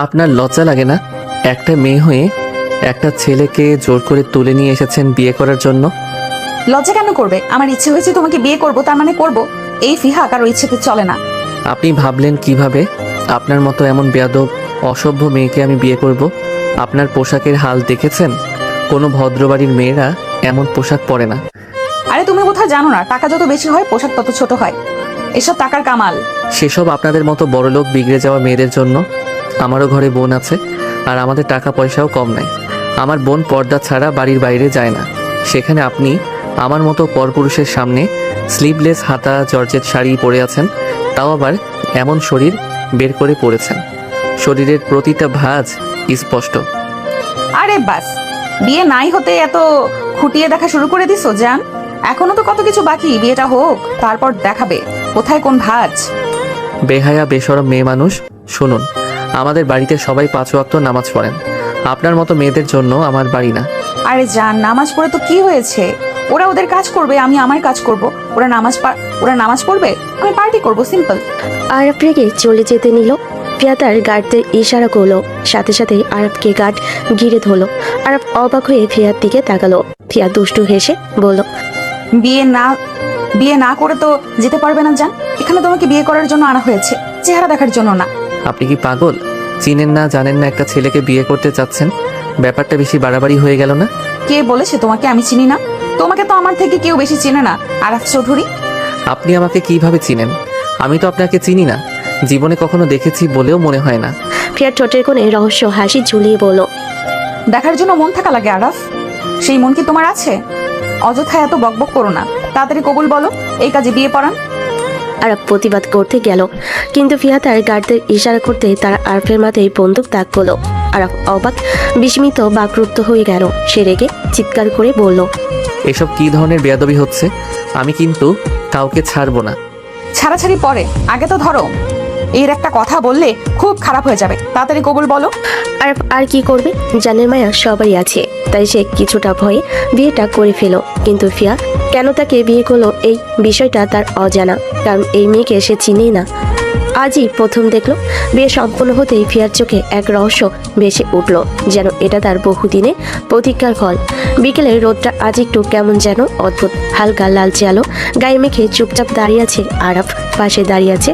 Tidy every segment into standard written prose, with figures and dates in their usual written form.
আপনার লজ্জা লাগে না? একটা মেয়ে হয়ে একটা ছেলেকে জোর করে তুলে নিয়ে এসেছেন বিয়ে করার জন্য। লজ্জা কেন করবে? আমার ইচ্ছে হয়েছে তোমাকে বিয়ে করব, তার মানে করব। এই ফিহা কারো ইচ্ছেতে চলে না। আপনি ভাবলেন কিভাবে আপনার মতো এমন বেয়াদব অসভ্য মেয়েকে আমি বিয়ে করব? আপনার পোশাকের হাল দেখেছেন? কোনো ভদ্রবাড়ির মেয়েরা এমন পোশাক পরে না। আরে তুমি কোথাও জানো না, টাকা যত বেশি হয় পোশাক তত ছোট হয়। এসব টাকার কামাল। সেসব আপনাদের মতো বড়লোক বিগড়ে যাওয়া মেয়েদের জন্য। আমারও ঘরে বোন আছে, আর আমাদের টাকা পয়সাও কম নাই। আমার বোন পর্দা ছাড়া বাড়ির বাইরে যায় না। সেখানে আপনি আমার মতো পরপুরুষের সামনে স্লিভলেস হাতা জর্জেট শাড়ি পরে আছেন, তাও আবার এমন শরীর বের করে পরেছেন। শরীরের প্রতিটা ভাঁজ স্পষ্ট। আরে বাস, বিয়ে নাই হতে এত খুঁটিয়ে দেখা শুরু করে দিছো জান? এখনো তো কত কিছু বাকি, বিয়েটা হোক তারপর দেখাবে কোথায় কোন ভাঁজ। বেহায়া বেশরম মেয়ে মানুষ, শুনুন, আমাদের বাড়িতে সবাই 5 ওয়াক্ত নামাজ পড়েন। আপনার মতো মেয়েদের জন্য আমার বাড়ি না। আরে জান, নামাজ পড়ে তো কি হয়েছে? ওরা ওদের কাজ করবে, আমি আমার কাজ করব। ওরা নামাজ পড়বে, আমি পার্টি করব, সিম্পল। আরব রেগে চলে যেতে নিল। ফিয়া তার গার্ডদের ইশারা করলো, সাথে সাথে আরবকে গার্ড ঘিরে ধরলো। আরব অবাক হয়ে ফিয়ার দিকে তাকালো। ফিয়া দুষ্টু হেসে বলল, বিয়ে না করে তো যেতে পারবে না জান। এখানে তোমাকে বিয়ে করার জন্য আনা হয়েছে, চেহারা দেখার জন্য না। আপনি কি পাগল? চিনেন না জানেন না একটা ছেলেকে বিয়ে করতে চাচ্ছেন? ব্যাপারটা বেশি বাড়াবাড়ি হয়ে গেল না? কে বলেছে তোমাকে আমি চিনি না? তোমাকে তো আমার থেকে কেউ বেশি চেনে না আরাফ চৌধুরী। আপনি আমাকে কিভাবে চিনেন? আমি তো আপনাকে চিনি না, জীবনে কখনো দেখেছি বলেও মনে হয় না। ফিয়ার ঠোঁটের কোণে রহস্য হাসি ঝুলিয়ে বলল, দেখার জন্য মন থাকা লাগে আরাফ, সেই মন কি তোমার আছে? অযথা এত বকবক করো না, তাড়াতাড়ি কবুল বলো, এই কাজে বিয়ে পড়ান। আরব প্রতিবাদ করতে গেল, কিন্তু ফিয়া তার গার্ডদের ইশারা করতে তারা আরফের মাথায় বন্দুক তাক করলো। আরব অবাক বিস্মিত বাকরুদ্ধ হয়ে গেল। সে রেগে চিৎকার করে বলল, এসব কি ধরনের বেয়াদবি হচ্ছে? আমি কিন্তু কাউকে ছাড়বো না। ছাড়াছাড়ি পরে, আগে তো ধরো। এর একটা কথা বললে খুব খারাপ হয়ে যাবে, তাড়াতাড়ি কবুল বলো। আরব আর কি করবে? জানের মায়া সবারই আছে, তাই সে কিছুটা ভয়ে বিয়েটা করে ফেলো। কিন্তু ফিয়া কেন তাকে বিয়ে করলো এই বিষয়টা তার অজানা, কারণ এই মেয়েকে সে চিনেই না। আজই প্রথম দেখলো। বিয়ে সম্পূর্ণ হতেই ফিয়ার চোখে এক রহস্য ভেসে উঠল, যেন এটা তার বহুদিনে প্রতীক্ষার ফল। বিকেলের রোদটা আজ একটু কেমন যেন অদ্ভুত, হালকা লালচে আলো গায়ে মেখে চুপচাপ দাঁড়িয়ে আছে আরাফ। পাশে দাঁড়িয়ে আছে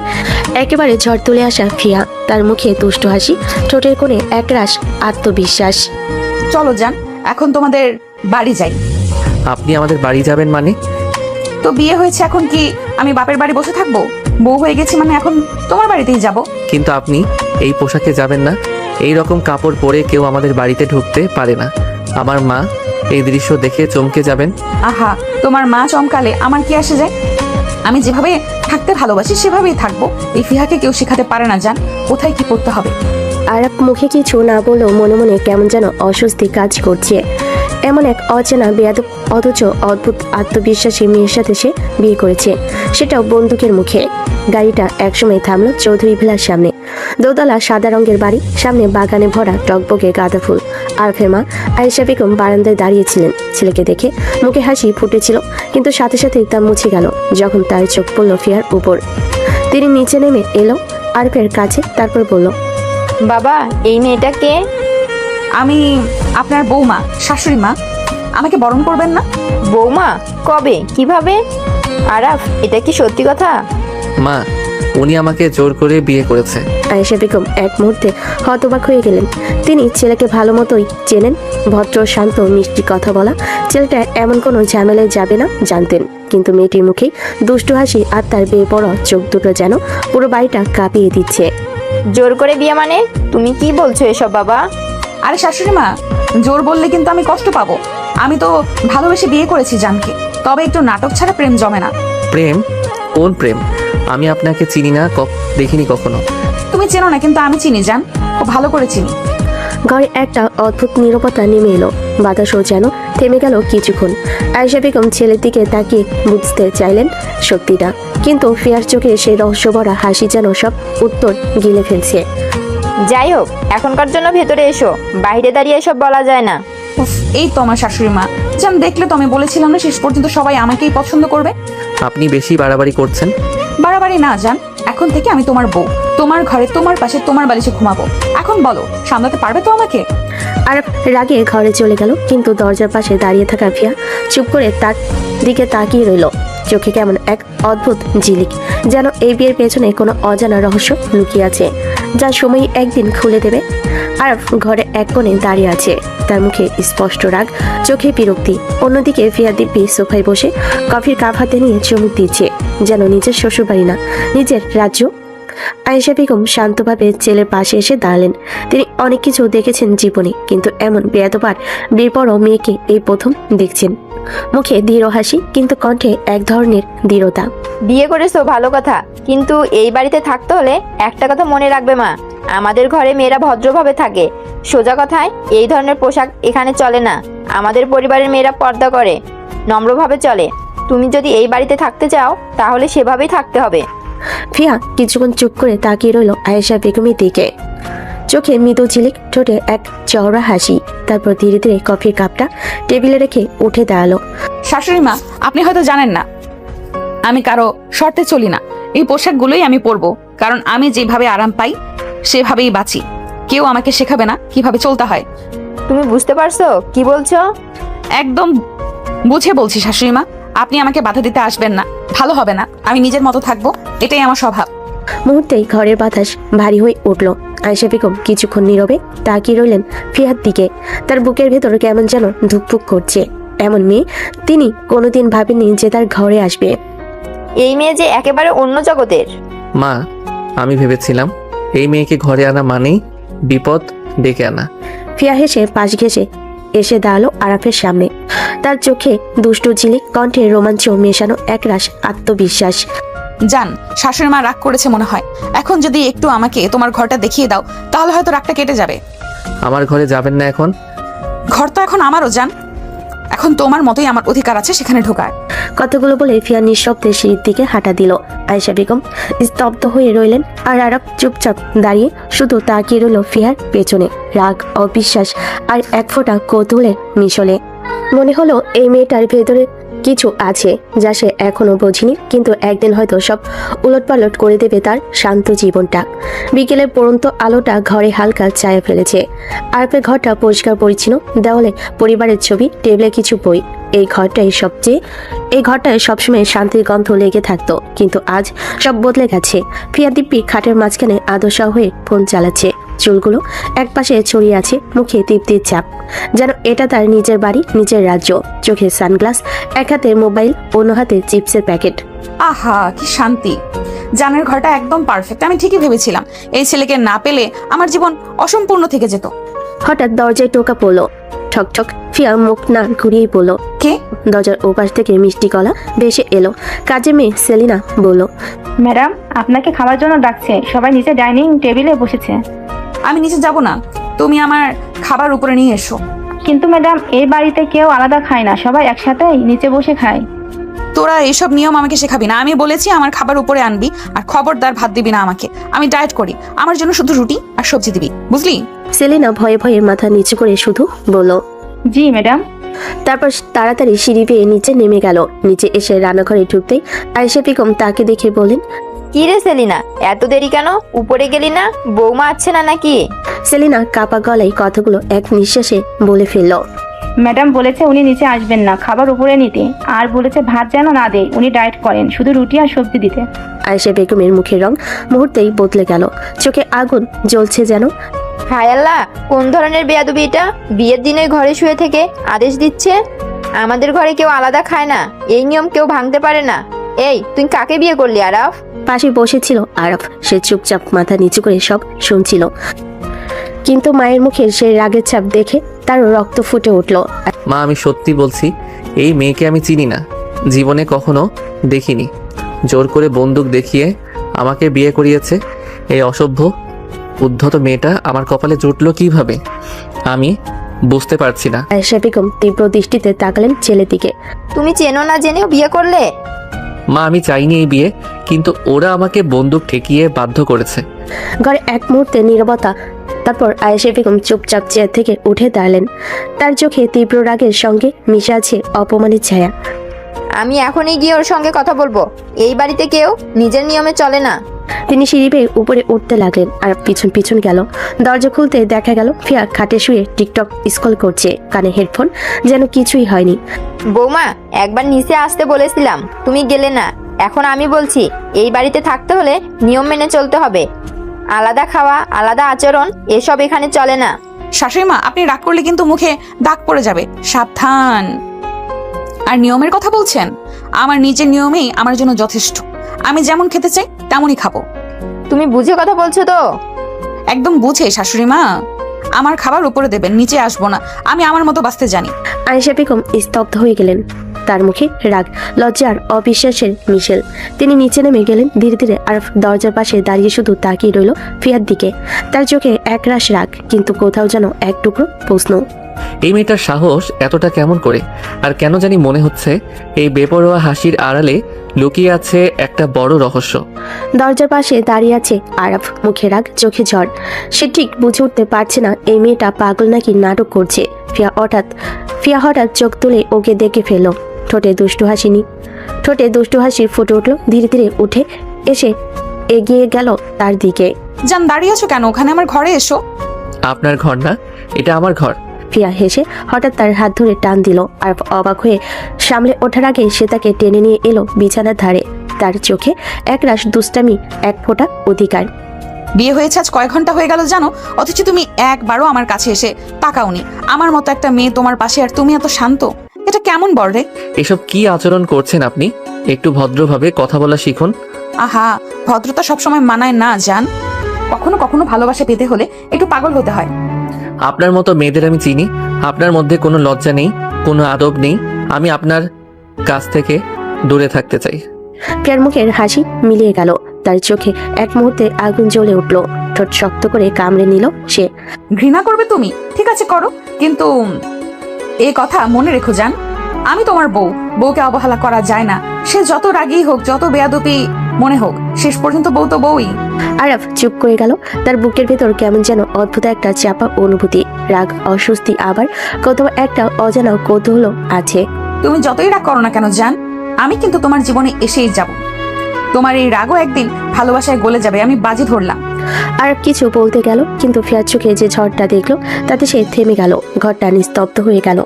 একেবারে ঝড় তুলে আসা ফিয়া, তার মুখে দুষ্ট হাসি, ঠোঁটের কোণে একরাশ আত্মবিশ্বাস। চলো যান, এখন তোমাদের বাড়ি যাই। আপনি আমাদের বাড়ি যাবেন মানে? তো বিয়ে হয়েছে, এখন কি আমি বাপের বাড়ি বসে থাকবো? বউ হয়ে গেছি মানে এখন তোমার বাড়িতেই যাব। কিন্তু আপনি এই পোশাকে যাবেন না। এই রকম কাপড় পরে কেউ আমাদের বাড়িতে ঢুকতে পারে না। আমার মা এই দৃশ্য দেখে চমকে যাবেন। আহা, তোমার মা চমকালে আমার কি আসে যায়? আমি যেভাবে থাকতে ভালোবাসি সেভাবেই থাকবো। এই ফিহাকে কেউ শেখাতে পারে না জান কোথায় কি করতে হবে। আরাপ মুখে কিছু না বলেও মনে মনে কেমন যেন অস্বস্তি কাজ করছে। এমন এক অচেনা বেয়াদব অথচ অদ্ভুত আত্মবিশ্বাসী মেয়ের সাথে সে বিয়ে করেছে, সেটাও বন্দুকের মুখে। গাড়িটা একসময় থামলো চৌধুরী ভিলার সামনে। দোতলা সাদা রঙের বাড়ি, সামনে বাগানে ভরা টকবকে গাঁদা ফুল। আরফের মা আয়েশা বেগম বারান্দায় দাঁড়িয়েছিলেন। ছেলেকে দেখে মুখে হাসি ফুটেছিল, কিন্তু সাথে সাথেই তা মুছে গেল যখন তার চোখ পড়ল ফিয়ার উপর। তিনি নিচে নেমে এলো আরফের কাছে, তারপর বলল, বাবা, এই মেয়েটা কে? আমি আপনার বৌমা, শাশুড়ি মা। আমাকে বরণ করবেন না? বৌমা? কবে? কিভাবে? আরাফ, এটা কি সত্যি কথা? মা, উনি আমাকে জোর করে বিয়ে করেছে। আয়েশা বেগম এক মুহূর্তে হতবাক হয়ে গেলেন। তিনি ছেলেকে ভালো মতোই চেনেন, ভদ্র শান্ত মিষ্টি কথা বলা ছেলেটা এমন কোনো ঝামেলায় যাবে না জানতেন। কিন্তু মেয়েটির মুখে দুষ্টু হাসি আর তার বেয়ে বড় চোখ দুটো যেন পুরো বাড়িটা কাঁপিয়ে দিচ্ছে। জোর করে বিয়ে মানে? তুমি কি বলছো এসব বাবা? আরে শাশুড়ি মা, জোর বললে কিন্তু আমি কষ্ট পাবো। আমি তো ভালোবেসে বিয়ে করেছি জানকে, তবে একটু নাটক ছাড়া প্রেম জমে না। প্রেম? কোন প্রেম? আমি আপনাকে চিনি না, দেখিনি কখনো। তুমি চেনো না, কিন্তু আমি চিনি জান, খুব ভালো করে চিনি। ঘরে একটা অদ্ভুত নীরবতা নেমে এলো, বাতাসও যেন থেমে গেল কিছুক্ষণ। আয়েশা বেগম ছেলের দিকে তাকিয়ে বুঝতে চাইলেন সত্যিটা, কিন্তু ফিয়ার চোখে সেই রহস্যভরা হাসি যেন সব উত্তর গিলে ফেলছে। যাই হোক, এখনকার জন্য ভেতরে এসো, বাইরে দাঁড়িয়ে এসব বলা যায় না। উফ, এই তো আমার শাশুড়ি মা। জান, দেখলে তো আমি বলেছিলাম না শেষ পর্যন্ত সবাই আমাকেই পছন্দ করবে। আপনি বেশি বাড়াবাড়ি করছেন। বাড়াবাড়ি না জান, এখন থেকে আমি তোমার বউ, তোমার ঘরে তোমার পাশে তোমার বালিশে ঘুমাবো। এখন বলো, সামলাতে পারবে তো আমাকে? আরব রাগে ঘরে চলে গেল, কিন্তু দরজার পাশে দাঁড়িয়ে থাকা ফিয়া চুপ করে তার দিকে তাকিয়ে রইল। চোখে কেমন এক অদ্ভুত ঝিলিক, যেন এই বিয়ের পেছনে কোনো অজানা রহস্য লুকিয়ে আছে, যার সময় একদিন খুলে দেবে। আরব ঘরে এক কোণে দাঁড়িয়ে আছে, তার মুখে স্পষ্ট রাগ, চোখে বিরক্তি। অন্যদিকে ফিয়া দিব্যি সোফায় বসে কফির কাপ হাতে নিয়ে চুমুক দিচ্ছে, যেন নিজের শ্বশুরবাড়ি না, নিজের রাজ্য। আয়েশা বেগম শান্তভাবে ছেলের পাশে এসে দাঁড়ালেন। তিনি অনেক কিছু দেখেছেন জীবনে, কিন্তু এমন বেয়াদবার বেপরোয়া মেয়েকে এই প্রথম দেখছেন। মুখে দৃঢ় হাসি, কিন্তু কণ্ঠে এক ধরনের দৃঢ়তা। বিয়ে করেছো ভালো কথা, কিন্তু এই বাড়িতে থাকতে হলে একটা কথা মনে রাখবে মা, আমাদের ঘরে মেয়েরা ভদ্রভাবে থাকে। সোজা কথায় এই ধরনের পোশাক এখানে চলে না। আমাদের পরিবারের মেয়েরা পর্দা করে, নম্রভাবে চলে। তুমি যদি এই বাড়িতে থাকতে চাও তাহলে সেভাবেই থাকতে হবে। ফিয়া কিছুক্ষণ চুপ করে তাকিয়ে রইল আয়েশা বেগমের দিকে, চোখে মৃদু ঝিলিক, ঠোঁটে এক চওড়া হাসি। তারপর ধীরে ধীরে কফির কাপটা টেবিলে রেখে উঠে দাঁড়ালো। শাশুড়ি মা, আপনি হয়তো জানেন না, আমি কারো শর্তে চলি না। এই পোশাকগুলোই আমি পরবো, কারণ আমি যেভাবে আরাম পাই সেভাবেই বাঁচি। কেউ আমাকে শেখাবে না কিভাবে চলতে হয়। তুমি বুঝতে পারছো কি বলছো? একদম বুঝে বলছি শাশুড়ি মা, আপনি আমাকে বাধা দিতে আসবেন না, ভালো হবে না। আমি নিজের মতো থাকবো, এটাই আমার স্বভাব। মুহূর্তেই ঘরের বাতাস ভারী হয়ে উঠল। আয়েশা বেগম কিছুক্ষণ নীরবে তাকিয়ে রইলেন ফিয়ার দিকে। তার বুকের ভেতর কেমন যেন ধুকপুক করছে। এমন মেয়ে তিনি কোনোদিন ভাবেননি যে তার ঘরে আসবে। এই মেয়ে যে একেবারে অন্য জগতের। মা, আমি ভেবেছিলাম এই মেয়েকে ঘরে আনা মানেই বিপদ ডেকে আনা। ফিয়া হেসে পাশ ঘেঁষে এসে দাঁড়ালো আরাফের সামনে। তার চোখে দুষ্টু ঝিলিক, কণ্ঠে রোমাঞ্চ মেশানো একরাশ আত্মবিশ্বাস। জান, শাশুড়ি মা রাগ করেছে মনে হয়। এখন যদি একটু আমাকে তোমার ঘরটা দেখিয়ে দাও, তাহলে হয়তো রাগটা কেটে যাবে। আমার ঘরে যাবেন না এখন? ঘর তো এখন আমারও জান, এখন তোমার মতোই আমার অধিকার আছে সেখানে ঢোকার। কতগুলো বলে ফিয়া নিঃশব্দে সিঁড়ির দিকে হাঁটা দিল। আয়েশা বেগম স্তব্ধ হয়ে রইলেন, আর আরব চুপচাপ দাঁড়িয়ে শুধু তাকিয়ে রইল ফিয়ার পেছনে, রাগ, অবিশ্বাস আর এক ফোঁটা কৌতূহলের মিশলে। মনে হলো এই মেয়েটার ভেতরে কিছু আছে যা সে এখনো বোঝেনি, কিন্তু একদিন হয়তো সব উলটপালট করে দেবে তার শান্ত জীবনটা। বিকেলের পড়ন্ত আলোটা ঘরে হালকা ছায়া ফেলেছে। আরপের ঘরটা পরিষ্কার পরিচ্ছন্ন, দেওয়ালে পরিবারের ছবি, টেবিলে কিছু বই। এই ঘরটায় সবসময় শান্তির গন্ধ লেগে থাকতো, কিন্তু আজ সব বদলে গেছে। ফিয়া দিব্যি খাটের মাঝখানে আদর্শা হয়ে ফোন চালাচ্ছে, চুলগুলো একপাশে ছড়িয়ে আছে, মুখে তৃপ্তির চাপ, যেন এটা তার নিজের বাড়ি, নিজের রাজ্য। চোখে সানগ্লাস, এক হাতে মোবাইল, অন্য হাতে চিপসের প্যাকেট। আহা, কি শান্তি! জানের ঘরটা একদম পারফেক্ট। আমি ঠিকই ভেবেছিলাম এই ছেলেকে না পেলে আমার জীবন অসম্পূর্ণ থেকে যেত। হঠাৎ দরজায় টোকা পড়লো, ঠক ঠক। ফিয়া মুখ না ঘুরিয়েই বলল, কে? দরজার ওপাশ থেকে মিষ্টি গলা ভেসে এলো। কাজে মেয়ে সেলিনা বলল, ম্যাডাম, আপনাকে খাবার জন্য ডাকছে। সবাই নিচে ডাইনিং টেবিলে বসেছে। আমি নিচে যাব না, তুমি আমার খাবার উপরে নিয়ে এসো। কিন্তু ম্যাডাম, এই বাড়িতে কেউ আলাদা খায় না, সবাই একসাথেই নিচে বসে খায়। তোরা এইসব নিয়ম আমাকে শেখাবি না। আমি বলেছি আমার খাবার উপরে আনবি, আর খবরদার ভাত দিবি না আমাকে। আমি ডায়েট করি, আমার জন্য শুধু রুটি আর সবজি দিবি, বুঝলি? সেলিনা ভয়ে ভয়ে মাথা নিচু করে শুধু বলল, জি ম্যাডাম। তারপর তাড়াতাড়ি সিঁড়ি বেয়ে নিচে নেমে গেল। নিচে এসে রান্নাঘরে ঢুকতেই আয়েশা বেগম তাকে দেখে বলেন, কি রে সেলিনা, এত দেরি কেন? উপরে গেলি না? বৌমা আছে না নাকি? সেলিনা কাপা গলায় কথাগুলো এক নিঃশ্বাসে বলে ফেলল, ম্যাডাম বলেছে উনি নিচে আসবেন না, খাবার উপরে নিতে, আর বলেছে ভাত যেন না দেয়, উনি ডায়েট করেন, শুধু রুটি আর সবজি দিতে। আয়েশা বেগমের মুখের রং মুহূর্তেই বদলে গেল, চোখে আগুন জ্বলছে যেন। হায় আল্লাহ, কোন ধরনের বেয়াদবি এটা? বিয়ের দিনে ঘরে শুয়ে থেকে আদেশ দিচ্ছে আমাদের ঘরে কেউ আলাদা খায় না, এই নিয়ম কেউ ভাঙতে পারে না। এই, তুই কাকে বিয়ে করলি আরাফ? পাশে বসেছিল আরব, সে চুপচাপ মাথা নিচু করে সব শুনছিল, কিন্তু মায়ের মুখের সেই রাগের ছাপ দেখে তার রক্ত ফুটে উঠল। মা, আমি সত্যি বলছি, এই মেয়েকে আমি চিনি না, জীবনে কখনো দেখিনি। জোর করে বন্দুক দেখিয়ে আমাকে বিয়ে করিয়েছে। এই অসভ্য উদ্ধত মেয়েটা আমার কপালে জুটলো কিভাবে আমি বুঝতে পারছি না। আয়েশা বেগম তীব্র দৃষ্টিতে তাকালেন ছেলের দিকে। তুমি চেনো না জেনেও বিয়ে করলে? মা, আমি চাইনি এই বিয়ে, কিন্তু ওরা আমাকে বন্দুক ঠেকিয়ে বাধ্য করেছে। ঘরে এক মুহূর্তে নীরবতা। তারপর আয়েশা বেগম চুপচাপ চেয়ার থেকে উঠে দাঁড়ালেন। তার চোখে তীব্র রাগের সঙ্গে মিশে আছে অপমানের ছায়া। আমি এখনই গিয়ে ওর সঙ্গে কথা বলবো। এই বাড়িতে কেউ নিজের নিয়মে চলে না। তিনি সিঁড়ি বেয়ে উপরে উঠতে লাগলেন আর পিছন পিছন গেল। দরজা খুলতে দেখা গেল ফিয়া খাটে শুয়ে টিকটক স্ক্রল করছে, কানে হেডফোন, যেন কিছুই হয়নি। বৌমা, একবার নিচে আসতে বলেছিলাম, তুমি গেলে না। এখন আমি বলছি, এই বাড়িতে থাকতে হলে নিয়ম মেনে চলতে হবে। আলাদা খাওয়া, আলাদা আচরণ, এসব এখানে চলে না। শাশুড়ি মা, আপনি রাগ করলে কিন্তু মুখে দাগ পড়ে যাবে, সাবধান। আর নিয়মের কথা বলছেন? আমার নিজের নিয়মেই আমার জন্য যথেষ্ট। আমি যেমন খেতে চাই তেমনই খাবো। তুমি বুঝে কথা বলছো তো? একদম বুঝে শাশুড়ি মা। আমার খাবার উপরে দেবেন, নিচে আসবো না। আমি আমার মতো বাঁচতে জানি। আয়েশা বেগম স্তব্ধ হয়ে গেলেন। তার মুখে রাগ, লজ্জা আর অবিশ্বাসের মিশেল। তিনি নিচে নেমে গেলেন ধীরে ধীরে। আরফ দরজার পাশে দাঁড়িয়ে শুধু তাকিয়ে রইল ফিয়ার দিকে। তার চোখে একরাশ রাগ, কিন্তু কোথাও যেন এক টুকরো প্রশ্ন। এই মেয়েটার সাহস এতটা কেমন করে? আর কেন জানি মনে হচ্ছে এই বেপরোয়া হাসির আড়ালে লুকিয়ে আছে একটা বড় রহস্য। দরজার পাশে দাঁড়িয়ে আছে আরফ, মুখে রাগ, চোখে ঝড়। সে ঠিক বুঝে উঠতে পারছে না এই মেয়েটা পাগল নাকি নাটক করছে। ফিয়া হঠাৎ চোখ তুলে ওকে দেখে ফেলল। ঠোঁটে দুষ্টু হাসি ফুটে উঠল। ধীরে ধীরে উঠে এসে এগিয়ে গেল তার দিকে। জান, দাঁড়িয়ে আছো কেন? ওখানে আমার ঘরে এসো। আপনার ঘর না, এটা আমার ঘর। ফিয়া হেসে হঠাৎ তার হাত ধরে টান দিল। আর অবাক হয়ে সামলে ওঠার আগে সে তাকে টেনে নিয়ে এলো বিছানার ধারে। তার চোখে একরাশ দুষ্টামি, এক ফোঁটা অধিকার। বিয়ে হয়েছে আজ কয়েক ঘন্টা হয়ে গেল জানো, অথচ তুমি একবারও আমার কাছে এসে তাকাওনি। আমার মতো একটা মেয়ে তোমার পাশে, আর তুমি এত শান্ত। এটা কেমন বল রে? এসব কি আচরণ করছেন আপনি? একটু ভদ্রভাবে কথা বলা শিখুন। আহা, ভদ্রতা সবসময় মানায় না জান। কখনো কখনো ভালোবাসা পেতে হলে একটু পাগল হতে হয়। আপনার মতো মেয়েদের আমি চিনি। আপনার মধ্যে কোনো লজ্জা নেই, কোনো আদব নেই। আমি আপনার কাছ থেকে দূরে থাকতে চাই। ফিয়ার মুখের হাসি মিলিয়ে গেল। তার চোখে এক মুহূর্তে আগুন জ্বলে উঠল। ঠোঁট শক্ত করে কামড়ে নিল সে। ঘৃণা করবে তুমি? ঠিক আছে করো, কিন্তু এই কথা মনে রেখো জান, আমি তোমার বউকে অবহেলা করা যায় না। সে যত রাগী হোক, যত বেয়াদবি মনে হোক, শেষ পর্যন্ত বউ তো বউই। আরফ চুপ করে গেল। তার বুকের ভেতর কেমন যেন অদ্ভুত একটা চাপা অনুভূতি, রাগ, অস্বস্তি, আবার কোথাও একটা অজানা কৌতূহল আছে। তুমি যতই রাগ করো না কেন জান, আমি কিন্তু তোমার জীবনে এসেই যাব। তোমার এই রাগও একদিন ভালোবাসায় গলে যাবে, আমি বাজি ধরলাম। আর কিছু বলতে গেল, কিন্তু ফিয়ার চোখে যে ঝড়টা দেখলো তাতে সে থেমে গেল। ঘরটা নিস্তব্ধ হয়ে গেল।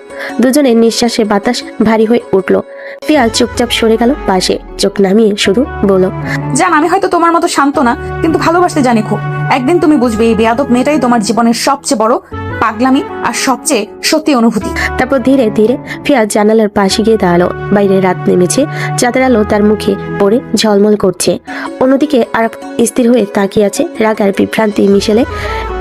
দুজনের নিঃশ্বাসে বাতাস ভারী হয়ে উঠল। ফিয়া চুপচাপ সরে গেল পাশে, চোখ নামিয়ে শুধু বলল, জান, আমি হয়তো তোমার মতো শান্ত না, কিন্তু ভালোবাসতে জানি খুব। একদিন তুমি বুঝবে এই বেয়াদব মেয়েটাই তোমার জীবনের সবচেয়ে বড় পাগলামি আর সবচেয়ে সত্যি অনুভূতি। তারপর ধীরে ধীরে ফিয়া জানালার পাশে গিয়ে দাঁড়ালো। বাইরে রাত নেমেছে, চাঁদের আলো তার মুখে পড়ে ঝলমল করছে। অন্যদিকে আরফ স্থির হয়ে তাকিয়ে আছে। রাগ আর বিভ্রান্তি মিশেলে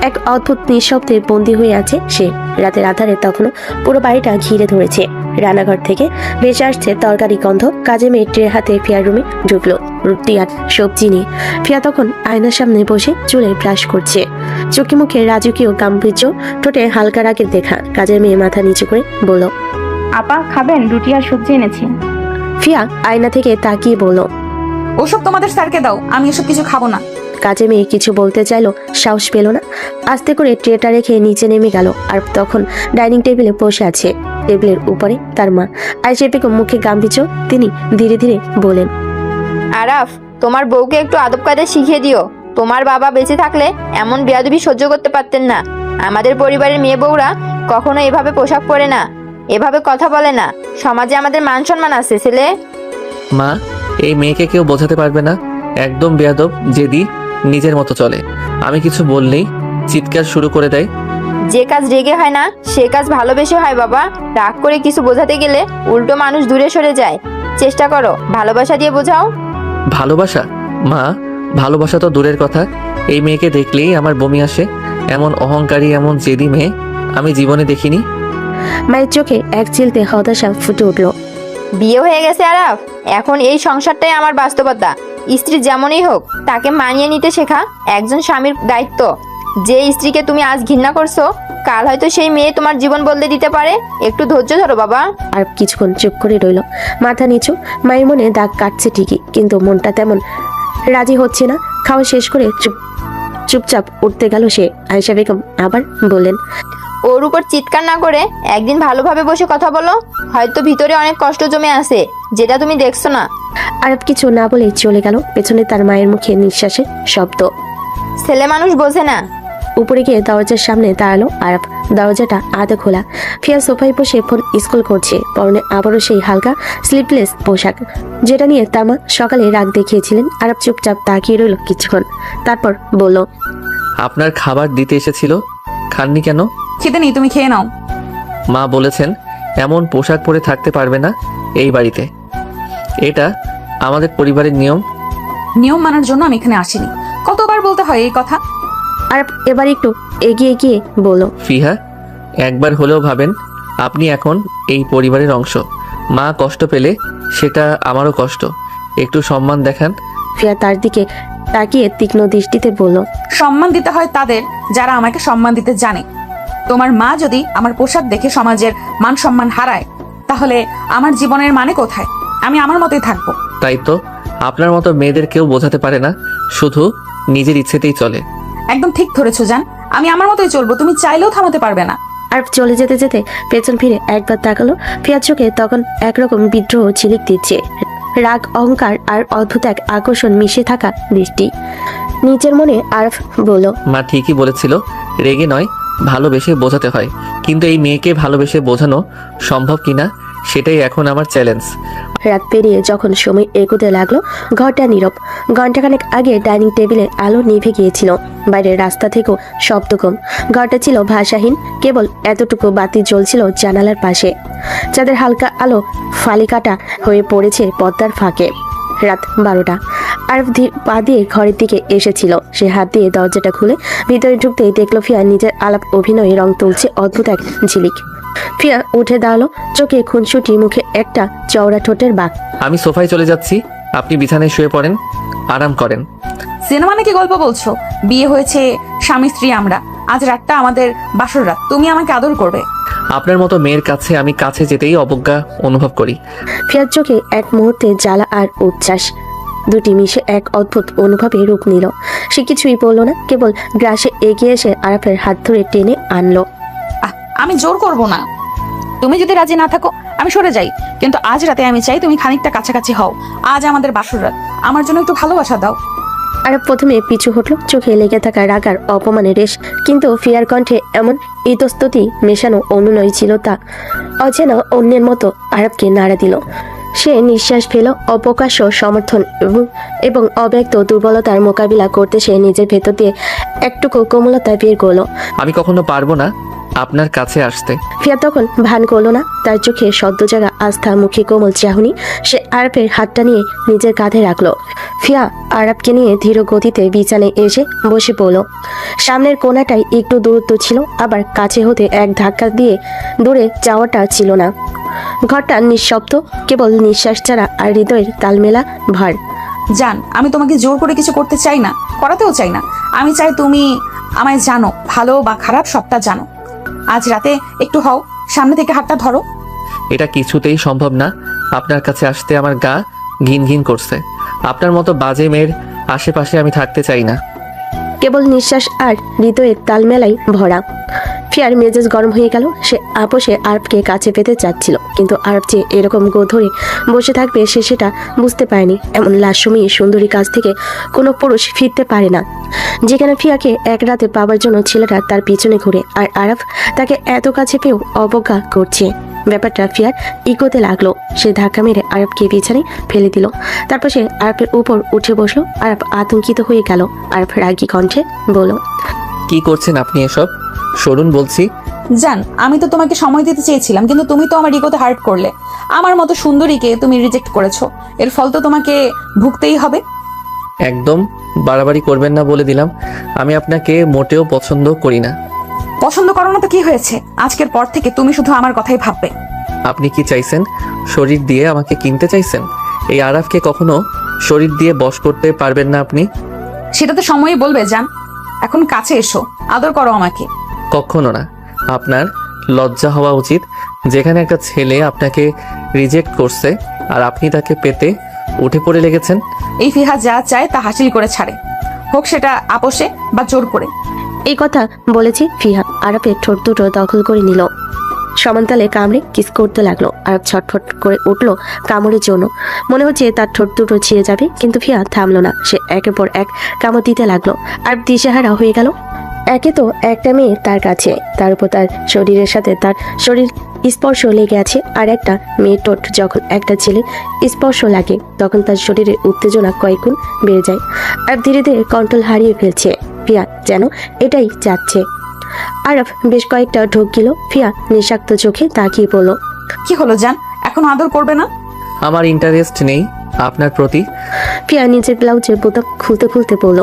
এক অদ্ভুত নিঃশব্দে বন্দী হয়ে আছে সে। রাতের আধারে তখনও পুরো বাড়িটা ঘিরে ধরেছে। রান্নাঘর থেকে ভেসে আসছে তরকারি গন্ধ। কাজে মেয়ে ট্রে হাতে ফিয়ার রুমে ঢুকলো রুটি আর সবজি নিয়ে। ফিয়া তখন আয়নার সামনে বসে চুলে ব্রাশ করছে। চোখে মুখে রাজকীয় গাম্ভীর্য, ঠোঁটে হালকা রাগের দেখা। কাজের মেয়ে মাথা নিচু করে বলল, আপা খাবেন? রুটি আর সবজি এনেছি। ফিয়া আয়না থেকে তাকিয়ে বলল, ওসব তোমাদের স্যারকে দাও, আমি এসব কিছু খাবো না। কাজে মেয়ে কিছু বলতে চাইলো, সাহস পেল না। আস্তে করে ট্রেটা রেখে নিচে নেমে গেল। আর তখন ডাইনিং টেবিলে বসে আছে। টেবিলের উপরে তার মা আয়েশা বেগম, মুখে গাম্ভীর্য। তিনি ধীরে ধীরে বলেন, আরাফ, তোমার বউকে একটু আদব কায়দা শিখিয়ে দিও। তোমার বাবা বেঁচে থাকলে এমন বেয়াদবি সহ্য করতে পারতেন না। আমাদের পরিবারের মেয়ে বউরা কখনো এভাবে পোশাক পরে না, এভাবে কথা বলে না। সমাজে আমাদের মান সম্মান আছে ছেলে। মা, এই মেয়েকে কেউ বোঝাতে পারবে না। একদম বেয়াদব, জেদি, নিজের মতো চলে। আমি কিছু বললেই চিৎকার শুরু করে দেয়। যে কাজ রেগে হয় না সে কাজ ভালোবেসে হয় বাবা। রাগ করে কিছু বোঝাতে গেলে উল্টো মানুষ দূরে সরে যায়। চেষ্টা করো ভালোবাসা দিয়ে বোঝাও। ভালোবাসা? মা, ভালোবাসা তো দূরের কথা। এই মেয়েকে দেখলেই আমার বমি আসে। এমন অহংকারী, এমন জেদি মেয়ে আমি জীবনে দেখিনি। মায়ের চোখে এক চিলতে হতাশা ফুটে উঠল। বিয়ে হয়ে গেছে আরাফ, এখন এই সংসারটাই আমার বাস্তবতা। স্ত্রী যেমনই হোক তাকে মানিয়ে নিতে শেখা একজন স্বামীর দায়িত্ব। যে স্ত্রীকে তুমি আজ ঘৃণা করছো, কাল হয়তো সেই মেয়ে তোমার জীবন বদলে দিতে পারে। একটু ধৈর্য ধরো বাবা। আর কিছুক্ষণ চুপ করে রইল, মাথা নিচু। মায়ের মনে দাগ কাটছে ঠিকই, কিন্তু মনটা তেমন রাজি হচ্ছে না। খাওয়া শেষ করে চুপচাপ উঠতে গেল সে। আয়েশা বেগম আবার বললেন, ওর উপর চিৎকার না করে একদিন ভালোভাবে বসে কথা বলো। হয়তো ভিতরে অনেক কষ্ট জমে আছে, যেটা তুমি দেখছো না। আরব কিছু না বলেই চলে গেল। পেছনে তার মায়ের মুখে নিঃশ্বাসের শব্দ। ছেলে মানুষ বোঝে না। উপরে গিয়ে দরজার সামনে দাঁড়ালো আরব। দরজাটা আধা খোলা। ফিয়া সোফায় বসে ফোন স্ক্রল করছে। পরনে আবারও সেই হালকা স্লিপলেস পোশাক, যেটা নিয়ে তার মা সকালে রাগ দেখিয়েছিলেন। আরব চুপচাপ তাকিয়ে রইল কিছুক্ষণ, তারপর বলল, আপনার খাবার দিতে এসেছিল, খাননি কেন? খেতে নেই, তুমি খেয়ে নাও। মা বলেছেন এমন পোশাক পরে থাকতে পারবে না এই বাড়িতে। এটা আমাদের পরিবারের নিয়ম। নিয়ম মানার জন্য আমি এখানে আসিনি। কতবার বলতে হয় এই কথা? আরব এবার একটু এগিয়ে গিয়ে বলল, ফিহা, একবার হলেও ভাবেন আপনি এখন এই পরিবারের অংশ। মা কষ্ট পেলে সেটা আমারও কষ্ট। একটু সম্মান দেখান। ফিয়া তার দিকে তাকিয়ে তীক্ষ্ণ দৃষ্টিতে বলল, সম্মান দিতে হয় তাদের যারা আমাকে সম্মান দিতে জানে। তোমার মা যদি আমার পোশাক দেখে সমাজের মান সম্মান হারায়, তাহলে আমার জীবনের মানে কোথায়? আমি আমার মতোই থাকবো। তাই তো, আপনার মতো মেয়েদের কেউ বোঝাতে পারে না, শুধু নিজের ইচ্ছেতেই চলে। একদম ঠিক ধরেছো জান, আমি আমার মতোই চলবো, তুমি চাইলেও থামাতে পারবে না। আরব চলে যেতে যেতে পেছন ফিরে একবার তাকালো। ফিয়ার চোখে তখন একরকম বিদ্রোহ ঝিলিক দিচ্ছে। রাগ, অহংকার আর অদ্ভুত এক আকর্ষণ মিশে থাকা দৃষ্টি। নিজের মনে আরব বলল, মা ঠিকই বলেছিল, রেগে নয় ভালোবেসে বোঝাতে হয়। কিন্তু এই মেয়েকে ভালোবেসে বোঝানো সম্ভব কিনা সেটাই এখন আমার চ্যালেঞ্জ। রাত পেরিয়ে যখন সময় এগোতে লাগলো, ঘরটা নীরব। ঘন্টাখানেক আগে ডাইনিং টেবিলে আলো নিভে গিয়েছিল। বাইরের রাস্তা থেকেও শব্দ কম। ঘরটা ছিল ভাষাহীন, কেবল এতটুকু বাতি জ্বলছিল জানালার পাশে। যাদের হালকা আলো ফালিকাটা হয়ে পড়েছে পর্দার ফাঁকে। রাত 12টা। আরব পা দিয়ে ঘরের দিকে এসেছিল। সে হাত দিয়ে দরজাটা খুলে ভিতরে ঢুকতেই দেখলো ফিয়া নিজের আলাপ অভিনয়ে রং তুলছে অদ্ভুত এক ঝিলিক। ফিয়া উঠে দাঁড়ালো, চোখে খুনসুটি, মুখে একটা চওড়া ঠোঁটের বাঁক। আমি সোফায় চলে যাচ্ছি, আপনি বিছানায় শুয়ে পড়েন, আরাম করেন। সিনেমা নাকি গল্প বলছো? বিয়ে হয়েছে, স্বামী স্ত্রী আমরা। আজ রাতটা আমাদের বাসর রাত, তুমি আমাকে আদর করবে। আপনার মতো মেয়ের কাছে আমি কাছে যেতেই অবজ্ঞা অনুভব করি। ফিয়ার চোখে এক মুহূর্তে জ্বালা আর উচ্ছ্বাস দুটি মিশে এক অদ্ভুত অনুভবে রূপ নিল। সে কিছুই বলল না, কেবল গ্রাসে এগিয়ে এসে আরাফের হাত ধরে টেনে আনলো। আমি জোর করব না। তুমি যদি রাজি না থাকো আমি সরে যাই, কিন্তু আজ রাতে আমি চাই তুমি খানিকটা কাছাকাছি হও। আজ আমাদের বাসর রাত, আমার জন্য একটু ভালোবাসা দাও। আরব প্রথমে পিছু হটলো, চোখে লেগে থাকা রাগ আর অপমানের রেশ। কিন্তু ফিয়ার কণ্ঠে এমন ইতস্ততি মেশানো অনুনয় ছিল তা অচেনা অন্যের মতো আরবকে নাড়া দিল। সে নিঃশ্বাস ফেল। অপ্রকাশ্য সমর্থন এবং অব্যক্ত দুর্বলতার মোকাবিলা করতে সে নিজের ভেতর দিয়ে একটুকু কোমলতা বের করলো। আমি কখনো পারবো না আপনার কাছে আসতে। ফিয়া তখন ভান করলো না। তার চোখে সদ্য জাগা আস্থা, মুখে কোমল চাহনি। সে আরবের হাতটা নিয়ে নিজের কাঁধে রাখলো। ফিয়া আরবকে নিয়ে ধীর গতিতে বিছানায় এসে বসে পড়ল। সামনের কোণাটায় একটু দূরত্ব ছিল, আবার কাছে হতে এক ধাক্কা দিয়ে দূরে যাওয়াটা ছিল না। ঘরটা নিঃশব্দ, কেবল নিঃশ্বাস ছাড়া আর হৃদয়ের তালমেলা ভার। জান, আমি তোমাকে জোর করে কিছু করতে চাই না, করাতেও চাই না। আমি চাই তুমি আমায় জানো, ভালো বা খারাপ সবটা জানো। আজ রাতে একটু হও, সামনে থেকে হাতটা ধরো। এটা কিছুতেই সম্ভব না। আপনার কাছে আসতে আমার গা ঘিন ঘিন করছে। আপনার মতো বাজে মেয়ের আশেপাশে আমি থাকতে চাই না। কেবল নিঃশ্বাস আর হৃদয়ের তালমেলাই ভরা। ফিয়ার মেজাজ গরম হয়ে গেল। সে আপোষে আরবকে কাছে পেতে চাচ্ছিল, কিন্তু আরব যে এরকম গো ধরে বসে থাকবে সে সেটা বুঝতে পারেনি। এমন লাস্যময়ী সুন্দরী কাছ থেকে কোনো পুরুষ ফিরতে পারে না। যেখানে ফিয়াকে এক রাতে পাবার জন্য ছেলেটা তার পিছনে ঘুরে, আর আরব তাকে এত কাছে পেয়েও অবজ্ঞা করছে। ব্যাপারটা ফিয়ার ইগোতে লাগলো। সে ধাক্কা মেরে আরবকে বিছানায় ফেলে দিল। তারপর সে আরবের উপর উঠে বসলো। আরব আতঙ্কিত হয়ে গেল। আরব রাগী কণ্ঠে বলল, কি করছেন আপনি এসব? সরুন বলছি। জান, আমি তো তোমাকে সময় দিতে চেয়েছিলাম, কিন্তু তুমি তো আমার ইগোতে হার্ট করলে। আমার মতো সুন্দরীকে তুমি রিজেক্ট করেছো, এর ফল তো তোমাকে ভুগতেই হবে। একদম বাড়াবাড়ি করবেন না বলে দিলাম। আমি আপনাকে মোটেও পছন্দ করি না। পছন্দ করো না তো কি হয়েছে? আজকের পর থেকে তুমি শুধু আমার কথাই ভাববে। আপনি কি চাইছেন? শরীর দিয়ে আমাকে কিনতে চাইছেন? এই আরাফকে কখনো শরীর দিয়ে বশ করতে পারবেন না আপনি। সেটা তো সময়ই বলবে। জান, এখন কাছে এসো, আদর করো আমাকে। কখনো না। আপনার লজ্জা হওয়া উচিত, যেখানে একটা ছেলে আপনাকে রিজেক্ট করছে আর আপনি তাকে পেতে উঠে পড়ে লেগেছেন। এই ফিহা যা চায় তা হাসিল করে ছাড়ে, হোক সেটা আপোষে বা জোর করে। এই কথা বলেছি ফিহা আরবের ঠোঁট দুটো দখল করে নিল। সমানতালে কামড়ে কিস করতে লাগলো। আরব ছটফট করে উঠলো কামড়ের জন্য। মনে হচ্ছে তার ঠোঁট দুটো ছিঁড়ে যাবে, কিন্তু ফিয়া থামলো না। সে একের পর এক কামড় দিতে লাগলো। আরব দিশেহারা হয়ে গেল। একে তো একটা মেয়ে তার কাছে, তার উপর তার শরীরের সাথে তার শরীর স্পর্শ লেগে আছে। আর একটা মেয়ের ঠোঁট যখন একটা ছেলে স্পর্শ লাগে তখন তার শরীরের উত্তেজনা কয়েকগুণ বেড়ে যায়। আর ধীরে ধীরে কন্ট্রোল হারিয়ে ফেলছে। ফিয়া যেন এটাই চাচ্ছে। আরব বেশ কয়েকটা ঢোক গেল। ফিয়া নিঃশাক্ত চোখে তাকিয়ে পড়ল। কি হলো জান, এখন আদর করবে না? আমার ইন্টারেস্ট নেই আপনার প্রতি। ফিয়া নিজের ব্লাউজের বোতাম খুলতে খুলতে পড়ল।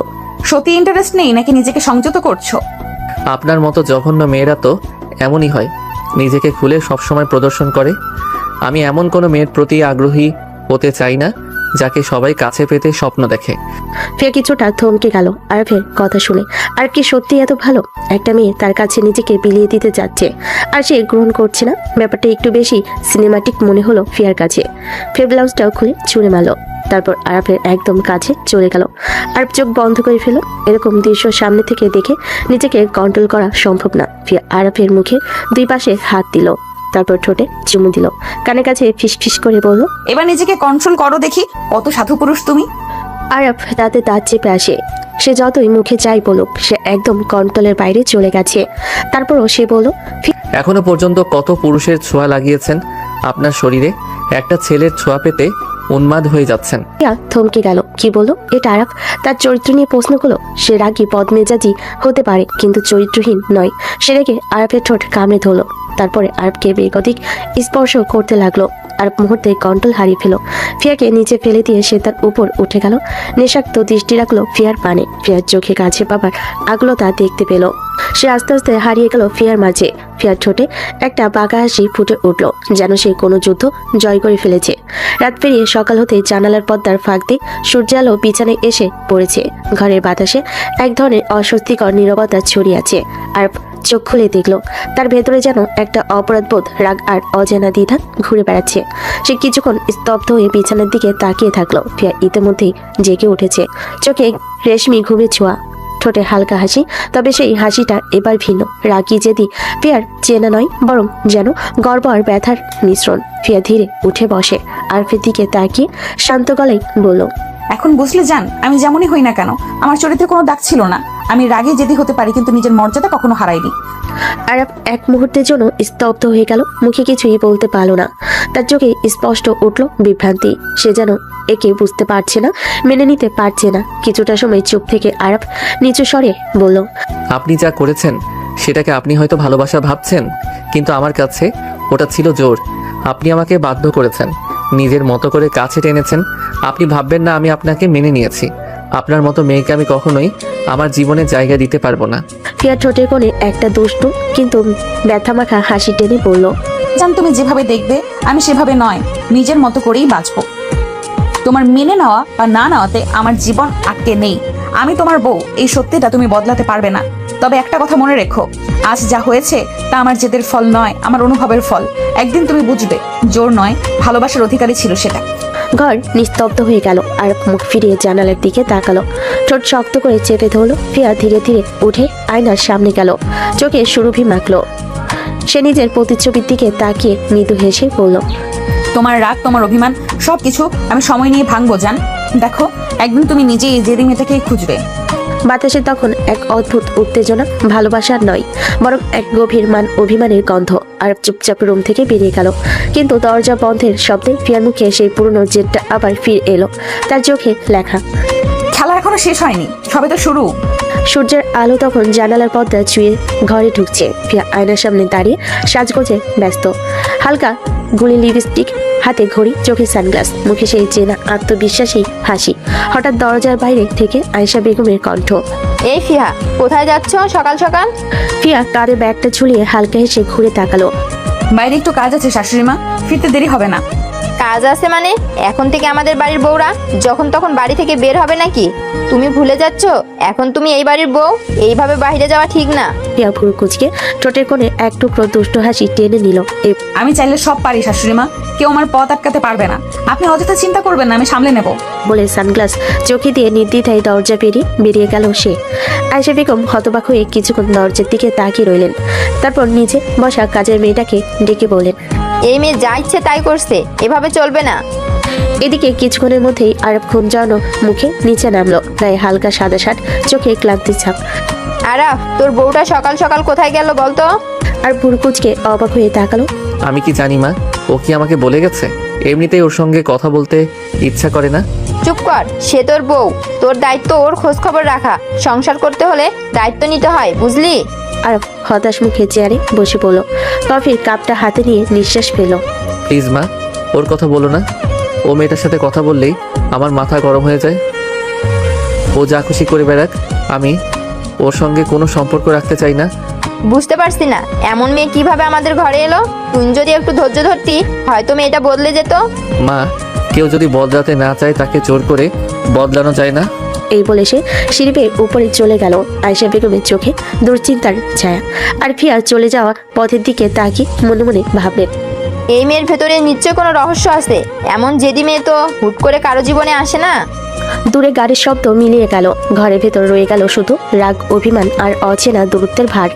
সত্যি ইন্টারেস্ট নেই নাকি নিজেকে সংযত করছো? আপনার মতো জঘন্য মেয়েরা তো এমনই হয়, নিজেকে খুলে সবসময় প্রদর্শন করে। আমি এমন কোনো মেয়ের প্রতি আগ্রহী হতে চাই না যাকে সবাই কাছে পেতে স্বপ্ন দেখে। ফিয়া কিছুটা থমকে গেল আরবের কথা শুনে। আর কি সত্যি এত ভালো? একটা মেয়ে তার কাছে নিজেকে বিলিয়ে দিতে যাচ্ছে আর সে গ্রহণ করছে না। ব্যাপারটা একটু বেশি সিনেমাটিক মনে হলো ফিয়ার কাছে। ফিয়া ব্লাউজটাও খুলে ছুঁড়ে মারল, তারপর আরবের একদম কাছে চলে গেল। আরব চোখ বন্ধ করে ফেল। এরকম দৃশ্য সামনে থেকে দেখে নিজেকে কন্ট্রোল করা সম্ভব না। ফিয়া আরবের মুখে দুই পাশে হাত দিল, তারপর ঠোঁটে চুমু দিল, কানে কাছে ফিসফিস করে বলল, এবার নিজেকে কন্ট্রোল করো দেখি, কত সাধু পুরুষ তুমি। আরব তাতে দাঁত চেপে আসে। সে যতই মুখে চাই বলুক, সে একদম কন্ট্রোলের বাইরে চলে গেছে। তারপরও সে বলল, এখনো পর্যন্ত কত পুরুষের ছোঁয়া লাগিয়েছেন আপনার শরীরে, একটা ছেলের ছোঁয়া পেতে উন্মাদ হয়ে যাচ্ছেন। ফিয়া থমকে গেল। কি বলল এটা? আরব তার চরিত্র নিয়ে প্রশ্ন করলো। সে রাগী বদমেজাজি হতে পারে, কিন্তু চরিত্রহীন নয়। সে রেগে আরবের ঠোঁট কামড়ে ধরলো, তারপরে আরবকে বেগতিক স্পর্শ করতে লাগলো। আরব মুহূর্তে কন্ট্রোল হারিয়ে ফেল। ফিয়াকে নিচে ফেলে দিয়ে সে তার উপর উঠে গেল। নেশাক্ত দৃষ্টি রাখলো ফিয়ার পানে। ফিয়ার চোখে কাছে পাবার আগ্লতা দেখতে পেল। সে আস্তে আস্তে হারিয়ে গেল ফিয়ার মাঝে। ফিয়ার ঠোঁটে একটা বাঁকা হাসি ফুটে উঠল, যেন সে কোনো যুদ্ধ জয় করে ফেলেছে। রাত পেরিয়ে সকাল হতে জানালার পর্দার ফাঁক দিয়ে সূর্যালো বিছানায় এসে পড়েছে। ঘরের বাতাসে এক ধরনের অস্বস্তিকর নীরবতা ছড়িয়ে আছে। আর চোখ খুলে দেখলো তার ভেতরে যেন একটা অপরাধবোধ, রাগ আর অজানা দ্বিধা ঘুরে বেড়াচ্ছে। সে কিছুক্ষণ স্তব্ধ হয়ে বিছানার দিকে তাকিয়ে থাকলো। ফিয়া ইতিমধ্যেই জেগে উঠেছে, চোখে রেশমি ঘুমে ছোঁয়া, ঠোঁটে হালকা হাসি। তবে সেই হাসিটা এবার ভিন্ন, রাগি জেদি ফিয়ার চেনা নয়, বরং যেন গর্ব আর ব্যথার মিশ্রণ। ফিয়া ধীরে উঠে বসে আরফের দিকে তাকিয়ে শান্ত গলায় বলল, এখন বুঝলে জান, আমি যেমনই হই না কেন আমার চরিত্রে কোনো দাগ ছিল না। আমি রাগে জেদি হতে পারি, কিন্তু নিজের মর্যাদা কখনো হারাইনি। আরব এক মুহূর্তের জন্য স্তব্ধ হয়ে গেল, মুখে কিছুই বলতে পারল না। তার চোখে স্পষ্ট উঠল বিভ্রান্তি। সে যেন একে বুঝতে পারছে না, মেনে নিতে পারছে না। কিছুটা সময় চুপ থেকে আরব নিচু স্বরে বলল, আপনি যা করেছেন সেটাকে আপনি হয়তো ভালোবাসা ভাবছেন, কিন্তু আমার কাছে ওটা ছিল জোর। আপনি আমাকে বাধ্য করেছেন, নিজের মতো করে কাছে টেনেছেন। আপনি ভাববেন না আমি আপনাকে মেনে নিয়েছি। আপনার মতো মেয়েকে আমি কখনোই আমার জীবনে জায়গা দিতে পারবো না। ফিয়ার ঠোঁটের কোণে একটা দুষ্টু কিন্তু ব্যথামাখা হাসি টেনে বলল, জান, তুমি যেভাবে দেখবে আমি সেভাবে নয়, নিজের মতো করেই বাঁচবো। তোমার মেনে নেওয়া বা না নেওয়াতে আমার জীবন আটকে নেই। আমি তোমার বউ, এই সত্যিটা তুমি বদলাতে পারবে না। তবে একটা কথা মনে রেখো, আজ যা হয়েছে তা আমার জেদের ফল নয়, আমার অনুভবের ফল। একদিন তুমি বুঝবে, জোর নয়, ভালোবাসার অধিকারী ছিল সেটা। ঘর নিস্তব্ধ হয়ে গেল। আর মুখ ফিরিয়ে জানালার দিকে তাকালো, ঠোঁট শক্ত করে চেপে ধরলো। ফিয়া ধীরে ধীরে উঠে আয়নার সামনে গেল, চোখে সুরভি মাখলো। সে নিজের প্রতিচ্ছবির দিকে তাকিয়ে মৃদু হেসে বলল, তোমার রাগ, তোমার অভিমান সবকিছু আমি সময় নিয়ে ভাঙবো জান। দেখো, একদিন তুমি নিজেই এই জেদি মেয়েটাকেই খুঁজবে। বাতাসে তখন এক অদ্ভুত উত্তেজনা, ভালোবাসার নয় বরং এক গভীর মান অভিমানের গন্ধ। আর চুপচাপ রুম থেকে বেরিয়ে গেল, কিন্তু দরজা বন্ধের শব্দে ফিয়ার মুখে সেই পুরনো জেদটা আবার ফিরে এলো। তার চোখে লেখা, খেলা এখনো শেষ হয়নি, সবে তো শুরু। সূর্যের আলো তখন জানালার পর্দা ছুঁয়ে ঘরে ঢুকছে। ফিয়া আয়নার সামনে দাঁড়িয়ে সাজগোজে ব্যস্ত, হালকা গুলি লিপস্টিক, হাতে ঘড়ি, চোখে সানগ্লাস, মুখে সেই চেনা আত্মবিশ্বাসী হাসি। হঠাৎ দরজার বাইরে থেকে আয়েশা বেগমের কণ্ঠ, এই ফিহা, কোথায় যাচ্ছ সকাল সকাল? ফিয়া কাঁধে ব্যাগটা ঝুলিয়ে হালকা হেসে ঘুরে তাকালো। বাইরে একটু কাজ আছে শাশুড়ি মা, ফিরতে দেরি হবে না। কাজ আছে মানে? এখন থেকে আমাদের বাড়ির বউরা যখন তখন বাড়ি থেকে বের হবে নাকি? তুমি ভুলে যাচ্ছ এখন তুমি এই বাড়ির বউ, এইভাবে বাইরে যাওয়া ঠিক না। ফিয়া ভুরু কুচকে ঠোঁটের কোণে এক টুকরো দুষ্ট হাসি টেনে নিল। আমি চাইলে সব পারি শাশুড়ি মা, কেউ আমার পথ আটকাতে পারবে না। আপনি অযথা চিন্তা করবেন না, আমি সামলে নেব। বলে সানগ্লাস চোখে দিয়ে নির্দ্বিধায় দরজা পেরিয়ে বেরিয়ে গেল সে। আয়েশা বেগম হতবাক হয়ে কিছুক্ষণ দরজার দিকে তাকিয়ে রইলেন। তারপর নিচে বসা কাজের মেয়েটাকে ডেকে বললেন, এই মেয়ে যা ইচ্ছে তাই করছে, এভাবে চলবে না। এদিকে কিছুক্ষণের মধ্যেই আরব খুঞ্জানো মুখে নিচে নামলো, গায়ে হালকা সাদা শার্ট, চোখে ক্লান্তির ছাপ। আরাফ, তোর বউটা সকাল সকাল কোথায় গেল বলতো? আর বুড়কুচকে অবাক হয়ে তাকালো। আমি কি জানি মা, ও কি আমাকে বলে গেছে? এমনিতেই ওর সঙ্গে কথা বলতে ইচ্ছা করে না। চুপ কর, সে তোর বউ, তোর দায়িত্ব ওর খোঁজ খবর রাখা। সংসার করতে হলে দায়িত্ব নিতে হয়, বুঝলি? আরব হতাশ মুখে চেয়ারে বসে পড়লো, কফির কাপটা হাতে নিয়ে নিঃশ্বাস ফেলল। প্লিজ মা, ওর কথা বলো না। ও মেয়েটার সাথে কথা বললেই আমার মাথা গরম হয়ে যায়। ও যা খুশি করে বেড়াক, আমি ওর সঙ্গে কোনো সম্পর্ক রাখতে চাই না। বুঝতে পারছি না এমন মেয়ে কিভাবে আমাদের ঘরে এলো। তুই যদি একটু ধৈর্য ধরতি, হয়তো মেয়েটা বদলে যেত। মা, কেউ যদি বদলাতে না চায় তাকে জোর করে বদলানো যায় না। এই বলে সে সিঁড়ি বেয়ে উপরে চলে গেল। আয়েশা বেগমের চোখে দুশ্চিন্তার ছায়া। আর ফিয়া চলে যাওয়া পথের দিকে তাকিয়ে মনে মনে ভাবলেন, এই মেয়ের ভেতরে নিশ্চয় কোনো রহস্য আছে। এমন জেদি মেয়ে তো হুট করে কারো জীবনে আসে না। দূরে গাড়ির শব্দ মিলিয়ে গেল। ঘরের ভেতর রয়ে গেল শুধু রাগ, অভিমান আর অচেনা দূরত্বের ভার।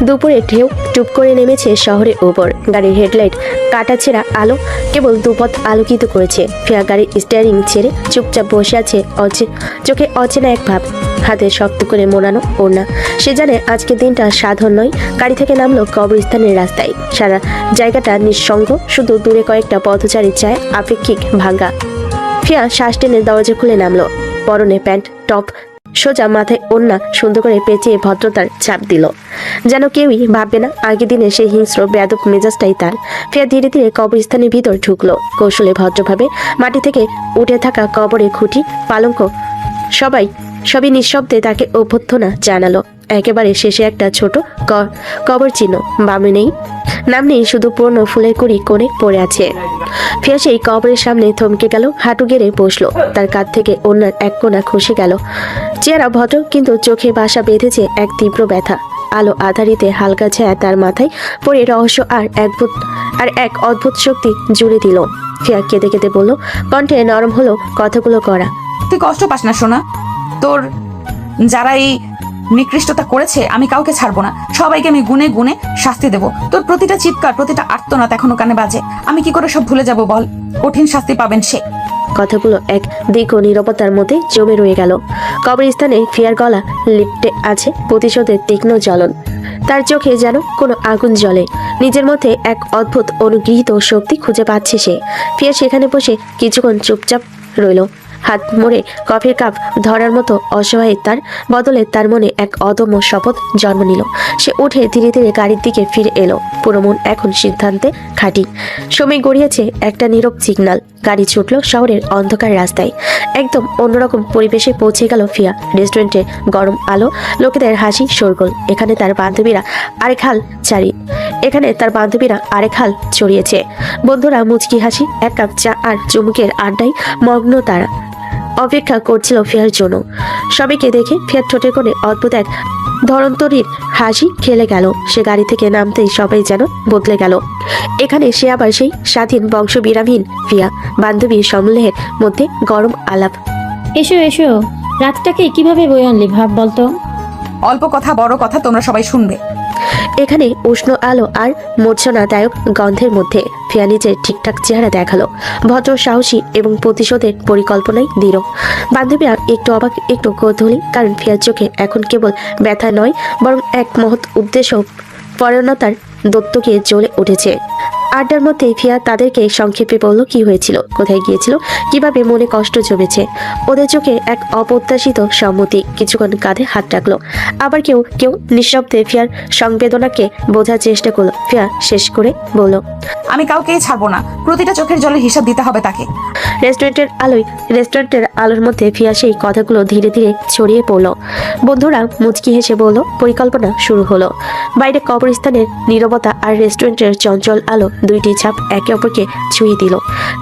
দুপুরে ঢেউ টুপ করে নেমেছে শহরের ওপর। গাড়ির হেডলাইট কাটাছেঁড়া আলো কেবল দুপথ আলোকিত করেছে। ফিয়া গাড়ির স্টিয়ারিং ছেড়ে চুপচাপ বসে আছে, চোখে অচেনা এক ভাব, হাতে শক্ত করে মোড়ানো ওড়না। সে জানে আজকে দিনটা সাধারণ নয়। গাড়ি থেকে নামলো কবরস্থানের রাস্তায়। সারা জায়গাটা নিঃসঙ্গ, শুধু দূরে কয়েকটা পথচারী চায় আপেক্ষিক ভাঙ্গা। ফিয়া শ্বাস টেনে দরজা খুলে নামলো। পরনে প্যান্ট, টপ, সোজা মাথায় ওড়না সুন্দর করে পেঁচিয়ে ভদ্রতার চাপ দিল, যেন কেউই ভাববে না আগের দিনে সেই হিংস্র বেয়াদব মেজাজটাই তার। ফিয়া ধীরে ধীরে কবরস্থানের ভিতর ঢুকলো। কৌশলে ভদ্রভাবে মাটি থেকে উঠে থাকা কবরের খুঁটি, পালঙ্ক সবই নিঃশব্দে তাকে অভ্যর্থনা জানালো। একেবারে শেষে একটা ছোট কবর চিহ্ন, বামে নেই, নাম নেই, শুধু পুরনো ফুলের কুড়ি কোণে পড়ে আছে। ফিয়া সেই কবরের সামনে থমকে গেল, হাঁটু গেড়ে বসলো। তার কাঁধ থেকে অন্যার এক কোণা খসে গেল। চেহারা ভদ্র, কিন্তু চোখে বাসা বেঁধেছে এক তীব্র ব্যথা। আলো আধারিতে হালকা ছায়া তার মাথায় পড়ে রহস্য আর এক অদ্ভুত শক্তি জুড়ে দিল। ফিয়া কেঁদে কেঁদে বলল, কণ্ঠে নরম হলো কথাগুলো করা। তুই কষ্ট পাস না সোনা, তোর যারা এই নিকৃষ্টতা করেছে আমি কাউকে ছাড়বো না, সবাইকে আমি গুনে গুনে শাস্তি দেব। তোর প্রতিটা চিৎকার, প্রতিটা আর্তনাদ এখনো কানে বাজে। আমি কি করে সব ভুলে যাব বল? কঠিন শাস্তি পাবেন সে। কথাগুলো এক দীর্ঘ নীরবতার মধ্যে জমে রয়ে গেল। কবরস্থানে ফিয়ার গলা লিপটে আছে প্রতিশোধের তীক্ষ্ণ জ্বলন। তার চোখে যেন কোনো আগুন জ্বলে। নিজের মধ্যে এক অদ্ভুত অনুগৃহীত শক্তি খুঁজে পাচ্ছে সে। ফিয়া সেখানে বসে কিছুক্ষণ চুপচাপ রইল, হাত মোড়ে কফির কাপ ধরার মতো অসহায়। তার বদলে তার মনে এক অদম্য শপথ জন্ম নিল। সে উঠে ধীরে ধীরে গাড়ির দিকে ফিরে এলো। পুরো মন এখন সিদ্ধান্তে খাঁটি। সময় গড়িয়েছে একটা নীরব সিগন্যাল। গাড়ি ছুটলো শহরের অন্ধকার রাস্তায়। একদম অন্যরকম পরিবেশে পৌঁছে গেল ফিয়া। রেস্টুরেন্টে গরম আলো, লোকেদের হাসি শোরগোল। এখানে তার বান্ধবীরা আরেক হাল ছড়িয়েছে। বন্ধুরা মুচকি হাসি, এক কাপ চা আর চুমুকের আড্ডায় মগ্ন তারা। অপেক্ষা করছিল ফিয়ার জন্য। সবাইকে দেখে ফিয়ার ঠোঁটের কোণে অদ্ভুত এক ধরন্তরীর হাসি খেলে গেল। সে গাড়ি থেকে নামতেই সবাই যেন বদলে গেল। এখানে সে আবার সেই স্বাধীন বংশবিরামহীন ফিয়া। বান্ধবীর সমূহের মধ্যে গরম আলাপ। এসো এসো, রাতটাকে কিভাবে বয়ে আনলি ভাব বলতো। অল্প কথা বড় কথা তোমরা সবাই শুনবে। এখানে উষ্ণ আলো আর মূর্ছনাদায়ক গন্ধের মধ্যে ফিয়া নিজের ঠিকঠাক চেহারা দেখালো। ভদ্র, সাহসী এবং প্রতিশোধের পরিকল্পনায় দৃঢ়। বান্ধবীরা একটু অবাক, একটু কৌতূহলী, কারণ ফিয়ার চোখে এখন কেবল ব্যথা নয়, বরং এক মহৎ উদ্দেশ্য পরায়ণতার দত্তকে জ্বলে উঠেছে। আড্ডার মধ্যে ফিয়া তাদেরকে সংক্ষেপে বলল কি হয়েছিল, কোথায় গিয়েছিল, কিভাবে মনে কষ্ট জমেছে। ওদের চোখে এক অপ্রত্যাশিত সম্মতি। কিছুক্ষণ কাঁধে হাত রাখলো। আবার কেউ কেউ নিঃশব্দে ফিয়ার সংবেদনাকে বোঝার চেষ্টা করলো। ফিয়া শেষ করে বলল, আমি কাউকেই ছাড়বো না, প্রতিটা চোখের জলের হিসাব দিতে হবে তাকে। রেস্টুরেন্টের আলোর মধ্যে ফিয়া সেই কথাগুলো ধীরে ধীরে ছড়িয়ে পড়ল। বন্ধুরা মুচকি হেসে বলল, পরিকল্পনা শুরু হলো। বাইরে কবরস্থানের নীরবতা আর রেস্টুরেন্টের চঞ্চল আলো দুইটি ছাপ একে অপরকে ছুঁয়ে দিল।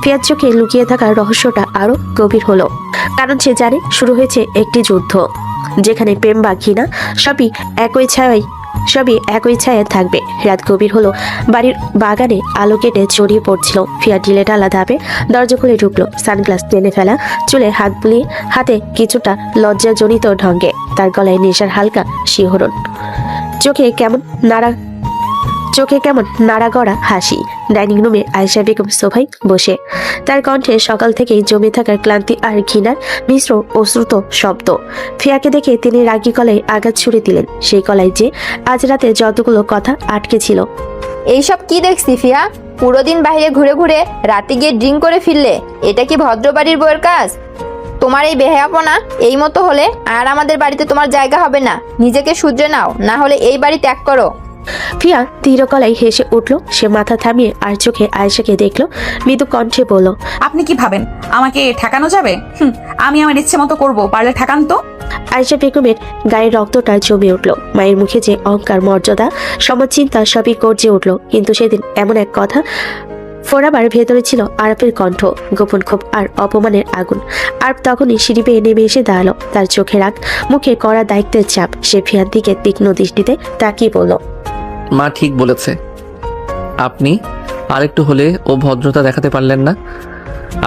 ফিয়ার চোখে লুকিয়ে থাকা রহস্যটা আরো গভীর হলো, কারণ সে জানে শুরু হয়েছে একটি যুদ্ধ, যেখানে প্রেম বা ঘৃণা সবই একই ছায়ায় থাকবে। রাত গভীর হলো। বাড়ির বাগানে আলো কেটে ছড়িয়ে পড়ছিল। ফিয়া ঢিলে ঢালা ধাপে দরজা খুলে ঢুকলো। সানগ্লাস টেনে ফেলা চুলে হাত বুলিয়ে, হাতে কিছুটা লজ্জাজনিত ঢঙ্গে। তার গলায় নেশার হালকা শিহরণ, চোখে কেমন চোখে কেমন নাড়াগড়া হাসি। ডাইনিং রুমে আয়েশা বেগম সোফায় বসে, তার কণ্ঠে সকাল থেকেই জমে থাকার ক্লান্তি আর ঘৃণার মিশ্র অশ্রুত শব্দ। ফিয়াকে দেখে তিনি রাগী গলায় আঘাত ছুড়ে দিলেন, সেই গলায় যে আজ রাতে যতগুলো কথা আটকে ছিল। এইসব কি দেখছি ফিয়া? পুরো দিন বাইরে ঘুরে ঘুরে রাতে গিয়ে ড্রিঙ্ক করে ফিরলে, এটা কি ভদ্রবাড়ির বউয়ের কাজ? তোমার এই বেহায়াপনা এই মতো হলে আর আমাদের বাড়িতে তোমার জায়গা হবে না। নিজেকে শুধরে নাও, না হলে এই বাড়ি ত্যাগ করো। ফিয়া তীর গলায় হেসে উঠল। সে মাথা থামিয়ে আর চোখে আয়েশাকে দেখলো, মৃদু কণ্ঠে বলল, আপনি কি ভাবেন আমাকে ঠেকানো যাবে? আমি আমার ইচ্ছে মতো করবো, পারলে ঠেকান তো। আয়েশা বেগমের গায়ে রক্তটা জমে উঠল। মায়ের মুখে যে অহংকার, মর্যাদা, সমচিন্তা সবই গর্জে উঠল। কিন্তু সেদিন এমন এক কথা ফোরাবার ভেতরে ছিল আরবের কণ্ঠ, গোপন ক্ষোভ আর অপমানের আগুন। আরব তখনই সিঁড়ি বেয়ে নেমে এসে দাঁড়ালো, তার চোখে রাগ, মুখে কড়া দায়িত্বের চাপ। সে ফিয়ার দিকে তীক্ষ্ণ দৃষ্টিতে তাকিয়ে বলল, মা ঠিক বলেছে। আপনি আরেকটু হলে ও ভদ্রতা দেখাতে পারলেন না।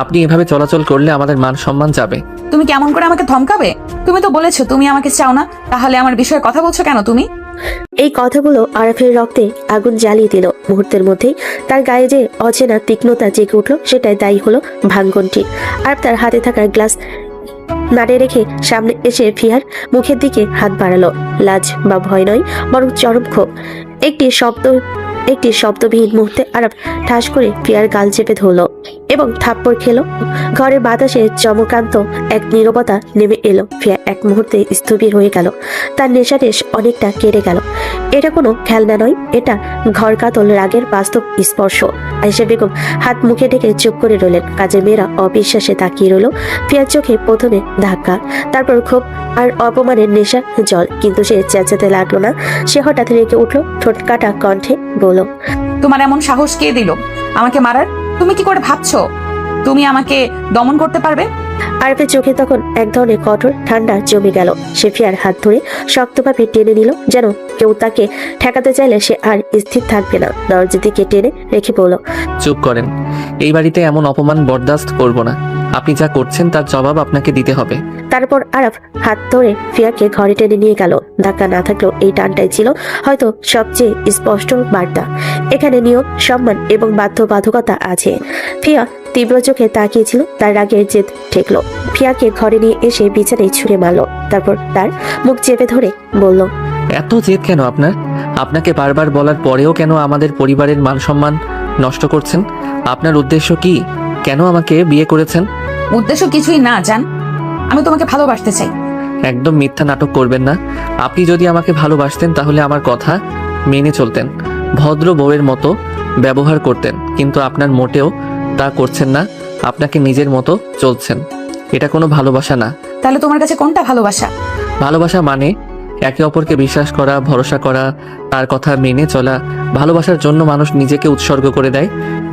আপনি এভাবে চলাচল করলে আমাদের মান সম্মান যাবে। তুমি কেমন করে আমাকে ধমকাবে? তুমি তো বলেছো তুমি আমাকে চাও না, তাহলে আমার বিষয়ে কথা বলছো কেন তুমি? এই কথাগুলো আরফের রক্তে আগুন জ্বালিয়ে দিল। মুহূর্তের মধ্যেই তার গায়ে যে অচেনা তীক্ষ্ণতা জেগে উঠল, সেটাই দায়ী হলো ভাঙ্গনটি। আর তার হাতে থাকা গ্লাস নাড়ে রেখে সামনে এসে ফিয়ার মুখের দিকে হাত বাড়ালো। লাজ বা ভয় নয়, বরং চরম ক্ষোভ। একটি শব্দবিহীন মুহূর্তে আরব ঠাস করে ফিয়ার গাল চেপে ধরলো এবং থাপ্পড় খেলো। ঘরের বাতাসে চমকান্ত এক নীরবতা নেমে এলো। ফিয়া এক মুহূর্তে স্থবির হয়ে গেল। তার নেশারেশ অনেকটা কেড়ে গেল। এটা কোনো খেলনা নয়, এটা ঘর কাতল রাগের বাস্তব স্পর্শ। আয়েশা বেগম হাত মুখে ঢেকে চুপ করে রইলেন। কাজের মেয়েরা অবিশ্বাসে তাকিয়ে রইল। ফিয়ার চোখে প্রথমে ধাক্কা, তারপর ক্ষোভ আর অপমানের নেশা জল। কিন্তু সে চেঁচাতে লাগলো না। সে হঠাৎ রেগে উঠলো, ঠোঁট কাটা কণ্ঠে বলল, তোমার এমন সাহস কে দিল আমাকে মারার? তুমি কি করে ভাবছো তুমি আমাকে দমন করতে পারবে? আরবের চোখে তখন এক ধরনের কঠোর ঠান্ডা জমে গেল। সে ফিয়ার হাত ধরে শক্তভাবে টেনে নিল, যেন কেউ তাকে ঠেকাতে চাইলে সে আর স্থির থাকবে না। দরজার দিকে টেনে রেখে বলল, চুপ করেন। এই বাড়িতে এমন অপমান বরদাস্ত করব না। আপনি যা করছেন তার জবাব আপনাকে দিতে হবে। তারপর আরব হাত ধরে ফিয়াকে ঘরে টেনে নিয়ে গেল। ধাক্কা না থাকলেও এই টানটাই ছিল হয়তো সবচেয়ে স্পষ্ট বার্তা। এখানে নিয়ম, সম্মান এবং বাধ্যবাধকতা আছে। ফিয়া তীব্র চোখে তাকিয়েছিল, তার রাগের জেদ ঠেকলো। ফিয়াকে ঘরে নিয়ে এসে বিছানায় ছুঁড়ে মারলো। তারপর তার মুখ চেপে ধরে বলল, এত জেদ কেন আপনার? আপনাকে বারবার বলার পরেও কেন আমাদের পরিবারের মান সম্মান নষ্ট করছেন? আপনার উদ্দেশ্য কি? কেন আমাকে বিয়ে করেছেন? উদ্দেশ্য কিছুই না জান, আমি তোমাকে ভালোবাসতে চাই। একদম মিথ্যা নাটক করবেন না। আপনি যদি আমাকে ভালোবাসতেন তাহলে আমার কথা মেনে চলতেন, ভদ্র বউয়ের মতো ব্যবহার করতেন। কিন্তু আপনার মোটেও তা করছেন না। আপনাকে নিজের মতো চলছেন। এটা কোনো ভালোবাসা না। তাহলে তোমার কাছে কোনটা ভালোবাসা? ভালোবাসা মানে একে অপরকে বিশ্বাস করা, ভরসা করা, তার কথা মেনে চলা। ভালোবাসার জন্য মানুষ নিজেকে উৎসর্গ করে দেয়,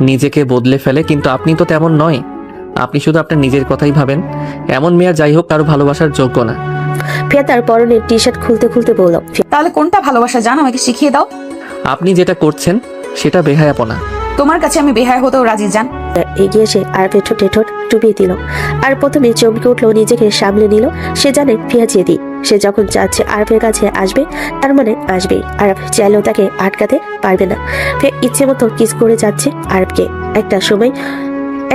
নিজেকে বদলে ফেলে। কিন্তু আপনি তো তেমন নয়। আপনি শুধু আপনার নিজের কথাই ভাবেন। এমন মেয়ে যাই হোক কারো ভালোবাসার যোগ্য না। ফিয়া তার পরনের টি শার্ট খুলতে খুলতে বলল, তাহলে কোনটা ভালোবাসা জান, আমাকে শিখিয়ে দাও। আপনি যেটা করছেন সেটা বেহায়াপনা। তোমার কাছে আমি বেহায় হতেও রাজি জান। এগিয়ে এসে আরবের ঠোঁটে ঠোঁট ডুবিয়ে দিল। আর প্রথমে চমকে উঠলো, নিজেকে সামলে নিল। সে জানে ফিয়া জেদি। সে যখন যাচ্ছে আরবের কাছে আসবে, তার মানে আসবেই। আরব চাইলেও তাকে আটকাতে পারবে না। ফিয়া ইচ্ছে মতো কিস করে যাচ্ছে আরবকে।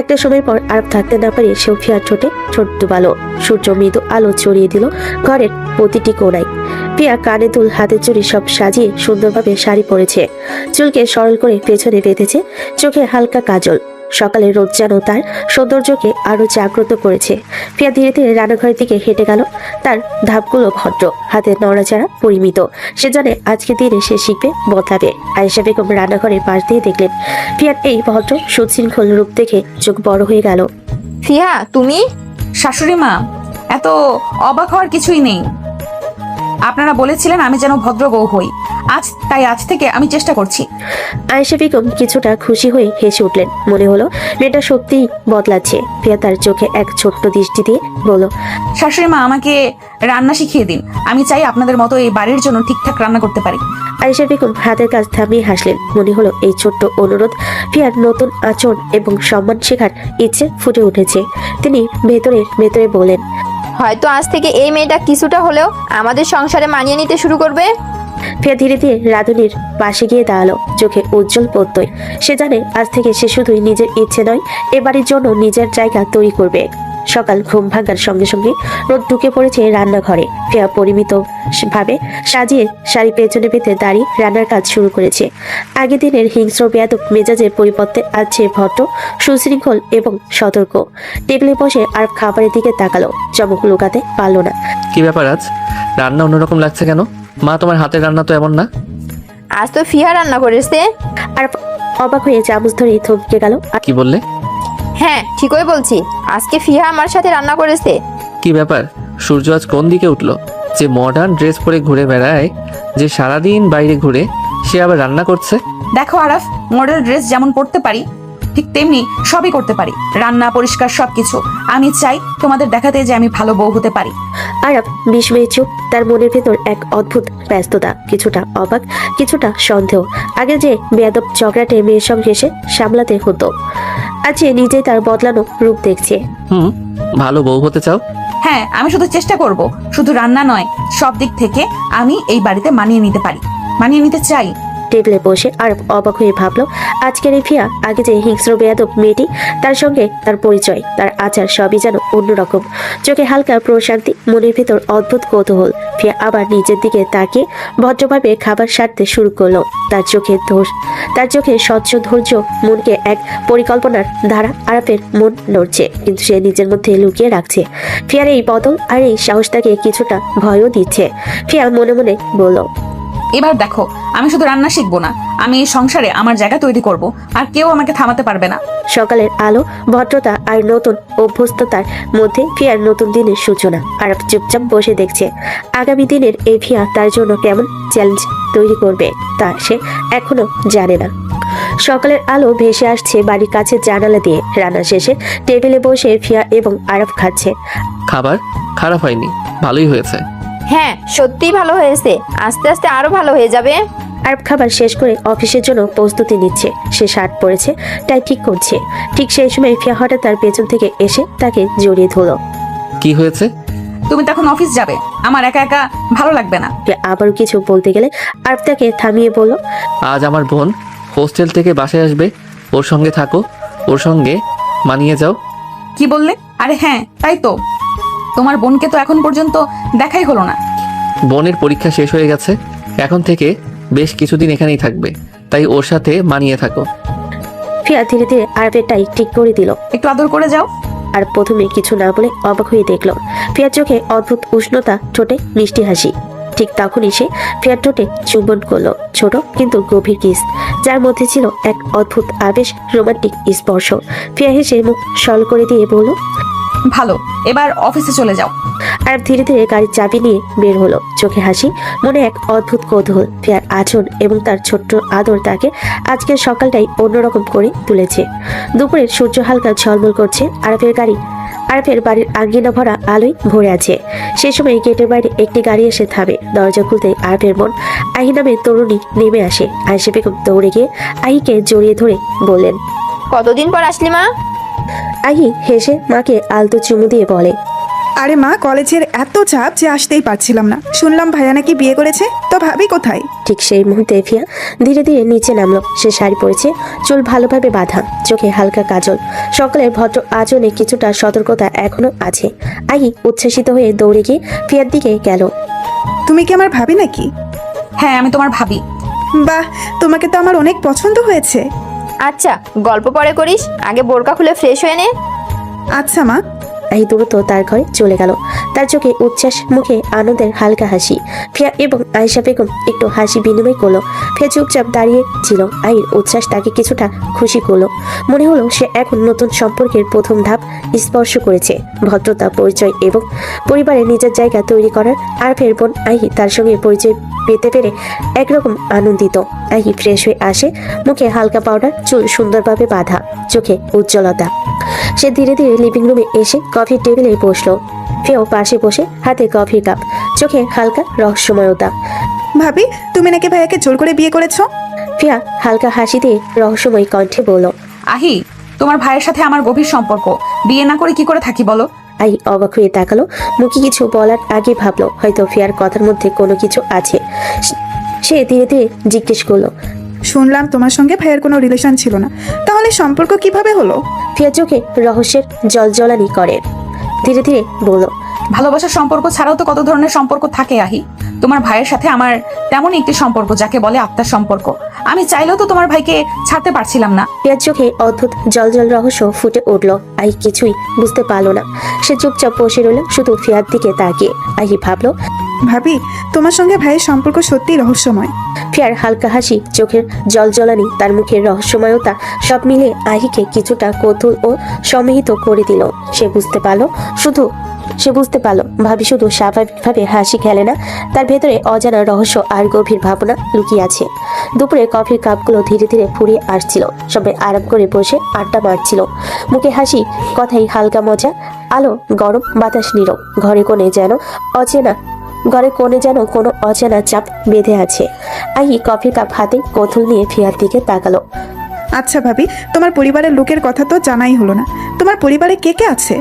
একটা সময় পর আরব থাকতে না পারে সেও ফিয়ার ঠোঁটে ঠোঁট ডুবালো। সূর্য মৃদু আলো ছড়িয়ে দিল ঘরের প্রতিটি কোণায়। ফিয়া কানে দুল, হাতে চুড়ি সব সাজিয়ে সুন্দরভাবে শাড়ি পরেছে। চুলকে সরল করে পেছনে বেঁধেছে, চোখে হালকা কাজল। সকালের রোদ যেন তার সৌন্দর্যকে আরো জাগ্রত করেছে। ফিয়া ধীরে ধীরে রান্নাঘরের দিকে হেঁটে গেল। তার ধাপগুলো ভদ্র, হাতের নড়াচড়া পরিমিত। সে জানে আজকে দিনে সে শিখবে, বদলাবে। আয়েশা বেগম রান্নাঘরের পাশ দিয়ে দেখলেন ফিয়ার এই ভদ্র সুশৃঙ্খল রূপ দেখে চোখ বড় হয়ে গেল। ফিয়া তুমি? শাশুড়ি মা, এত অবাক হওয়ার কিছুই নেই। আপনারা বলেছিলেন আমি যেন ভদ্র বউ হই, আজ থেকে আমি চেষ্টা করছি। আয়েশা বেগম কিছুটা খুশি হয়ে হেসে উঠলেন। মনে হলো মেয়েটা সত্যিই বদলাচ্ছে। ফিয়া তার চোখে এক ছোট্ট দৃষ্টি দিয়ে বলল, শাশুড়ি মা, আমাকে রান্না শিখিয়ে দিন। আমি চাই আপনাদের মতো এই বাড়ির জন্য ঠিকঠাক রান্না করতে পারি। আয়েশা বেগম হাতের কাজ থামিয়ে হাসলেন। মনে হলো এই ছোট্ট অনুরোধ ফিয়ার নতুন আচরণ এবং সম্মান শেখার ইচ্ছে ফুটে উঠেছে। তিনি ভেতরে ভেতরে বলেন, হয়তো আজ থেকে এই মেয়েটা কিছুটা হলেও আমাদের সংসারে মানিয়ে নিতে শুরু করবে। ফিয়া ধীরে ধীরে রাধুনির পাশে গিয়ে দাঁড়ালো, চোখে উজ্জ্বল প্রত্যয়। সে জানে আজ থেকে সে শুধুই নিজের ইচ্ছে নয়, এ বাড়ির জন্য নিজের জায়গা তৈরি করবে। সকাল ঘুম ভাঙার সঙ্গে সঙ্গে রোদ ঢুকে পড়েছে রান্নাঘরে। ফিয়া পরিমিত ভাবে সাজিয়ে শাড়ি পেছনে পেতে দাঁড়িয়ে রান্নার কাজ শুরু করেছে। আগের দিনের হিংস্র বেয়াদব মেজাজের পরিবর্তে আছে ভদ্র, সুশৃঙ্খল এবং সতর্ক। টেবিলে বসে আর খাবারের দিকে তাকালো, চমক লুকাতে পারল না। কি ব্যাপার আজ রান্না অন্যরকম লাগছে কেন? মা, তোমার হাতের রান্না তো এমন না। আজ তো ফিহা রান্না করেছে। আর অবাক হয়ে চামচ ধরে থমকে গেল। কি বললে? হ্যাঁ, ঠিকই বলছি, আজকে ফিহা আমার সাথে রান্না করেছে। কি ব্যাপার? সূর্য আজ কোন দিকে উঠলো? যে মডার্ন ড্রেস পরে ঘুরে বেড়ায়, যে সারাদিন বাইরে ঘুরে, সে আবার রান্না করছে। দেখো আরাফ, মডেল ড্রেস যেমন পরতে পারি ঠিক তেমনি সবই করতে পারি, রান্না পরিষ্কার সবকিছু। আমি চাই তোমাদের দেখাতে যে আমি ভালো বউ হতে পারি। আরব বিস্ময়ে চুপ। তার মনের ভেতর এক অদ্ভুত ব্যস্ততা, কিছুটা অবাক, কিছুটা সন্দেহ। আগে যে বেয়াদব ঝগড়াটে মেয়ের সঙ্গে এসে সামলাতে হতো, আজ যে নিজেই তার বদলানো রূপ দেখছে। ভালো বউ হতে চাও? হ্যাঁ, আমি শুধু চেষ্টা করব, শুধু রান্না নয়, সব দিক থেকে আমি এই বাড়িতে মানিয়ে নিতে পারি, মানিয়ে নিতে চাই। টেবিলে বসে আরব অবাক হয়ে ভাবলো, আজকের এই ফিয়া, আগে যে হিংস্র বেয়াদব মেয়েটি, তার সঙ্গে তার পরিচয়, তার আচার সবই যেন অন্যরকম। চোখে হালকা প্রশান্তি, মনের ভেতর অদ্ভুত কৌতূহল। ফিয়া আবার নিজের দিকে তাকিয়ে ভদ্রভাবে খাবার সারতে শুরু করলো। তার চোখে স্বচ্ছ ধৈর্য, মনকে এক পরিকল্পনার ধারা। আরবের মন নড়ছে, কিন্তু সে নিজের মধ্যে লুকিয়ে রাখছে। ফিয়ার এই বদল আর এই সাহস তাকে কিছুটা ভয়ও দিচ্ছে। ফিয়া মনে মনে বলল, এবার দেখো, আমি শুধু রান্না শিখবো না, আমি এই সংসারে আমার জায়গা তৈরি করব, আর কেউ আমাকে থামাতে পারবে না। সকালের আলো, ভদ্রতা আর নতুন অভ্যস্ততার মধ্যে ফিয়ার নতুন দিনের সূচনা। আরব চুপচাপ বসে দেখছে আগামী দিনের এই ফিয়া তার জন্য কেমন চ্যালেঞ্জ তৈরি করবে, তা সে এখনো জানে না। সকালের আলো ভেসে আসছে বাড়ির কাছে জানালা দিয়ে। রান্না শেষে টেবিলে বসে ফিয়া এবং আরব খাচ্ছে। খাবার খারাপ হয়নি, ভালোই হয়েছে। হ্যাঁ, সত্যিই ভালো হয়েছে, আস্তে আস্তে আরো ভালো হয়ে যাবে। আরব খাবার শেষ করে অফিসের জন্য প্রস্তুতি নিচ্ছে। সে শার্ট পরেছে, তাই ঠিক করছে। ঠিক সেই সময় ফিয়া হঠাৎ তার পেছন থেকে এসে তাকে জড়িয়ে ধরল। কি হয়েছে? তুমি তখন অফিস যাবে, আমার একা একা ভালো লাগবে না। ফিয়া আবারও কিছু বলতে গেলে আরব তাকে থামিয়ে বলল, আজ আমার বোন হোস্টেল থেকে বাসায় আসবে, ওর সঙ্গে থাকো, ওর সঙ্গে মানিয়ে যাও। কি বললে? আরে হ্যাঁ, তাই তো, তোমার বোনকে তো এখন পর্যন্ত দেখাই হলো না। বোনের পরীক্ষা শেষ হয়ে গেছে, এখন থেকে বেশ কিছুদিন এখানেই থাকবে, তাই ওর সাথে মানিয়ে থাকো। ফিয়া ধীরে ধীরে আরবের টাই ঠিক করে দিল। একটু আদর করে যাও। আর প্রথমে কিছু না বলে অবাক হয়ে দেখল ফিয়ার চোখে অদ্ভুত উষ্ণতা, ঠোঁটে মিষ্টি হাসি। ঠিক তখনই সে ফিয়ার ঠোঁটে চুম্বন করলো, ছোট কিন্তু গভীর কিস, যার মধ্যে ছিল এক অদ্ভুত আবেশ, রোমান্টিক স্পর্শ। ফিয়া হেসে মুখ সল করে দিয়ে বলল, ভালো, এবার অফিসে চলে যাও। আর ধীরে ধীরে গাড়ির চাবি নিয়ে বের হলো, চোখে হাসি, মনে এক অদ্ভুত কৌতূহল। ফিয়ার আচরণ এবং তার ছোট্ট আদর তাকে আজকের সকালটাই অন্যরকম করে তুলেছে। দুপুরের সূর্য হালকা ঝলমল করছে। আরফের বাড়ির আঙ্গিনা ভরা আলোয় ভরে আছে। সে সময় গেটের বাইরে একটি গাড়ি এসে থামে। দরজা খুলতেই আরফের বোন আহি নামের তরুণী নেমে আসে। আয়েশা বেগম দৌড়ে গিয়ে আহিকে জড়িয়ে ধরে বললেন, কতদিন পর আসলি মা? আহি হেসে মাকে আলতো চুমু দিয়ে বলে, আরে মা, কলেজের এত চাপ যে আসতেই পারছিলাম না। শুনলাম ভাইয়া নাকি বিয়ে করেছে, তো ভাবি কোথায়? ঠিক সেই মুহূর্তে ফিয়া ধীরে ধীরে নিচে নামলো। সে শাড়ি পরেছে, চুল ভালোভাবে বাঁধা, চোখে হালকা কাজল। সকালের ভদ্র আচরণে কিছুটা সতর্কতা এখনো আছে। আহি উচ্ছ্বাসিত হয়ে দৌড়ে গিয়ে ফিয়ার দিকে গেল। তুমি কি আমার ভাবি নাকি? হ্যাঁ, আমি তোমার ভাবি। বাহ, তোমাকে তো আমার অনেক পছন্দ হয়েছে। আচ্ছা, গল্প পরে করিস, আগে বোরকা খুলে ফ্রেশ হয়ে নে। আচ্ছা মা। আহি দ্রুত তার ঘরে চলে গেল, তার চোখে উচ্ছ্বাস, মুখে আনন্দের হালকা হাসি। ফিয়া এবং আয়েশা বেগম একটু হাসি বিনিময় করলো। ফিয়া চুপচাপ দাঁড়িয়ে ছিল। আহির উচ্ছ্বাস তাকে কিছুটা খুশি করলো। মনে হলো সে এখন নতুন সম্পর্কের প্রথম ধাপ স্পর্শ করেছে। ভদ্রতা, পরিচয় এবং পরিবারে নিজের জায়গা তৈরি করার আরফের বোন আহি তার সঙ্গে পরিচয় পেতে পেরে একরকম আনন্দিত। আহি ফ্রেশ হয়ে আসে, মুখে হালকা পাউডার, চুল সুন্দরভাবে বাঁধা, চোখে উজ্জ্বলতা। সে ধীরে ধীরে লিভিং রুমে এসে কফির টেবিলে বসলো। ফেও পাশে বসে, হাতে কফির কাপ, চোখে হালকা রহস্যময়তা। ভাবি, তুমি নাকি ভাইয়াকে জোর করে বিয়ে করেছো? ফিয়া হালকা হাসি দিয়ে রহস্যময় কণ্ঠে বলল, আহি, তোমার ভাইয়ের সাথে আমার গভীর সম্পর্ক, বিয়ে না করে কি করে থাকি বলো? আহি অবাক হয়ে তাকালো। মুখে কিছু বলার আগে ভাবলো হয়তো ফিয়ার কথার মধ্যে কোনো কিছু আছে। সে ধীরে ধীরে জিজ্ঞেস করলো। শুনলাম তোমার সঙ্গে ভাইয়ের কোনো রিলেশন ছিল না, তাহলে সম্পর্ক কিভাবে হলো? ফিয়া চোখে রহস্যের জলজলানি করে ধীরে ধীরে বলল। ভালোবাসার সম্পর্ক ছাড়াও তো কত ধরনের সম্পর্ক থাকে আহি। তোমার ভাইয়ের সাথে আমার তেমনই একটি সম্পর্ক, যাকে বলে আত্মার সম্পর্ক। আমি চাইলেও তো তোমার ভাইকে ছাড়তে পারছিলাম না। ফিয়ার চোখে অদ্ভুত জলজল রহস্য ফুটে উঠল। আহি কিছুই বুঝতে পারলো না। সে চুপচাপ বসে রইল, শুধু ফিয়ার দিকে তাকিয়ে। আহি ভাবলো, ভাবি, তোমার সঙ্গে ভাইয়ের সম্পর্ক সত্যিই রহস্যময়। ফিয়ার হালকা হাসি, চোখের জলজলানি, তার মুখের রহস্যময়তা সব মিলে আহিকে কিছুটা কৌতূহল ও সম্মিলিত করে দিল। সে বুঝতে পারলো ভাবি শুধু স্বাভাবিকভাবে হাসি খেলে না, তার ভেতরে অজানা রহস্য আর গভীর ভাবনা লুকিয়ে আছে। দুপুরে কফির কাপগুলো ধীরে ধীরে ফুরিয়ে আসছিল। সবাই আরাম করে বসে আড্ডা মারছিল। মুখে হাসি, কথাই হালকা মজা, আলো গরম, বাতাস নীরব। ঘরে কোণে যেন কোনো অচেনা চাপ বেঁধে আছে। আহি কফির কাপ হাতে কৌতূহল নিয়ে ফিয়ার দিকে তাকালো। আচ্ছা ভাবি, তোমার পরিবারের লোকের কথা তো জানাই হলো না, তোমার পরিবারে কে কে আছে?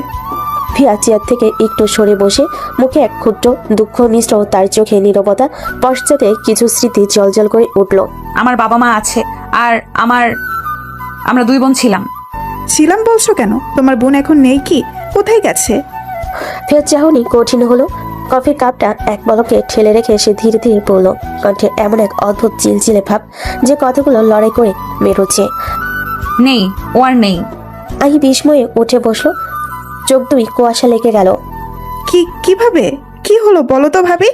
ফিয়া চেয়ার থেকে একটু সরে বসে, মুখে এক ক্ষুদ্র দুঃখ মিশ্র, তার চোখে নীরবতা, পশ্চাতে কিছু স্মৃতি জলজল করে উঠল। আমার বাবা মা আছে, আর আমরা 2 বোন ছিলাম। ছিলাম বলছো কেন? তোমার বোন এখন নেই কি? কোথায় গেছে? ফিয়ার চাহনি কঠিন হলো। কফির কাপটা এক পলকে ঠেলে রেখে সে ধীরে ধীরে বলল, কণ্ঠে এমন এক অদ্ভুত চিলচিলে ভাব যে কথাগুলো লড়াই করে বেরোচ্ছে। নেই, ও আর নেই। আহি বিস্ময়ে উঠে বসলো, চোখ দুই কুয়াশা লেগে গেল। কিভাবে? কি হলো বলো তো ভাবি?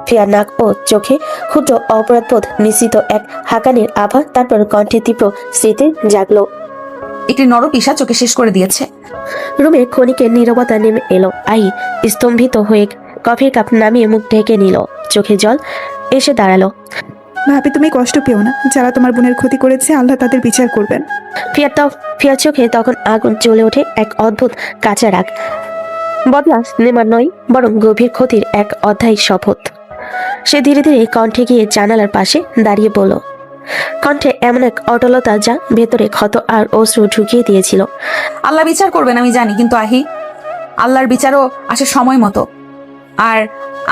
ফিয়ার নাক ও চোখে ক্ষুদ্র অপরাধবোধ মিশ্রিত এক হাঁকানির আভা, তারপর কণ্ঠে তীব্র স্মৃতি জাগলো। একটি নরপিশা চোখে শেষ করে দিয়েছে। রুমে ক্ষণিকের নীরবতা নেমে এলো। আহি স্তম্ভিত হয়ে কফির কাপ নামিয়ে মুখ ঢেকে নিল। চোখে জল এসে দাঁড়ালো। ভাবি, তুমি কষ্ট পেও না, যারা তোমার বোনের ক্ষতি করেছে আল্লাহ তাদের বিচার করবেন। ফিয়ার চোখে তখন আগুন জ্বলে ওঠে, এক অদ্ভুত কাঁচা রাগ। বদলা সিনেমার নয়, বরং গভীর ক্ষতির এক অধ্যায় শপথ। সে ধীরে ধীরে কণ্ঠে গিয়ে জানালার পাশে দাঁড়িয়ে বলল, কণ্ঠে এমন এক অটলতা যা ভেতরে ক্ষত আর অশ্রু ঢুকিয়ে দিয়েছিল। আল্লাহ বিচার করবেন আমি জানি, কিন্তু আহি, আল্লাহর বিচারও আসে সময় মতো। আর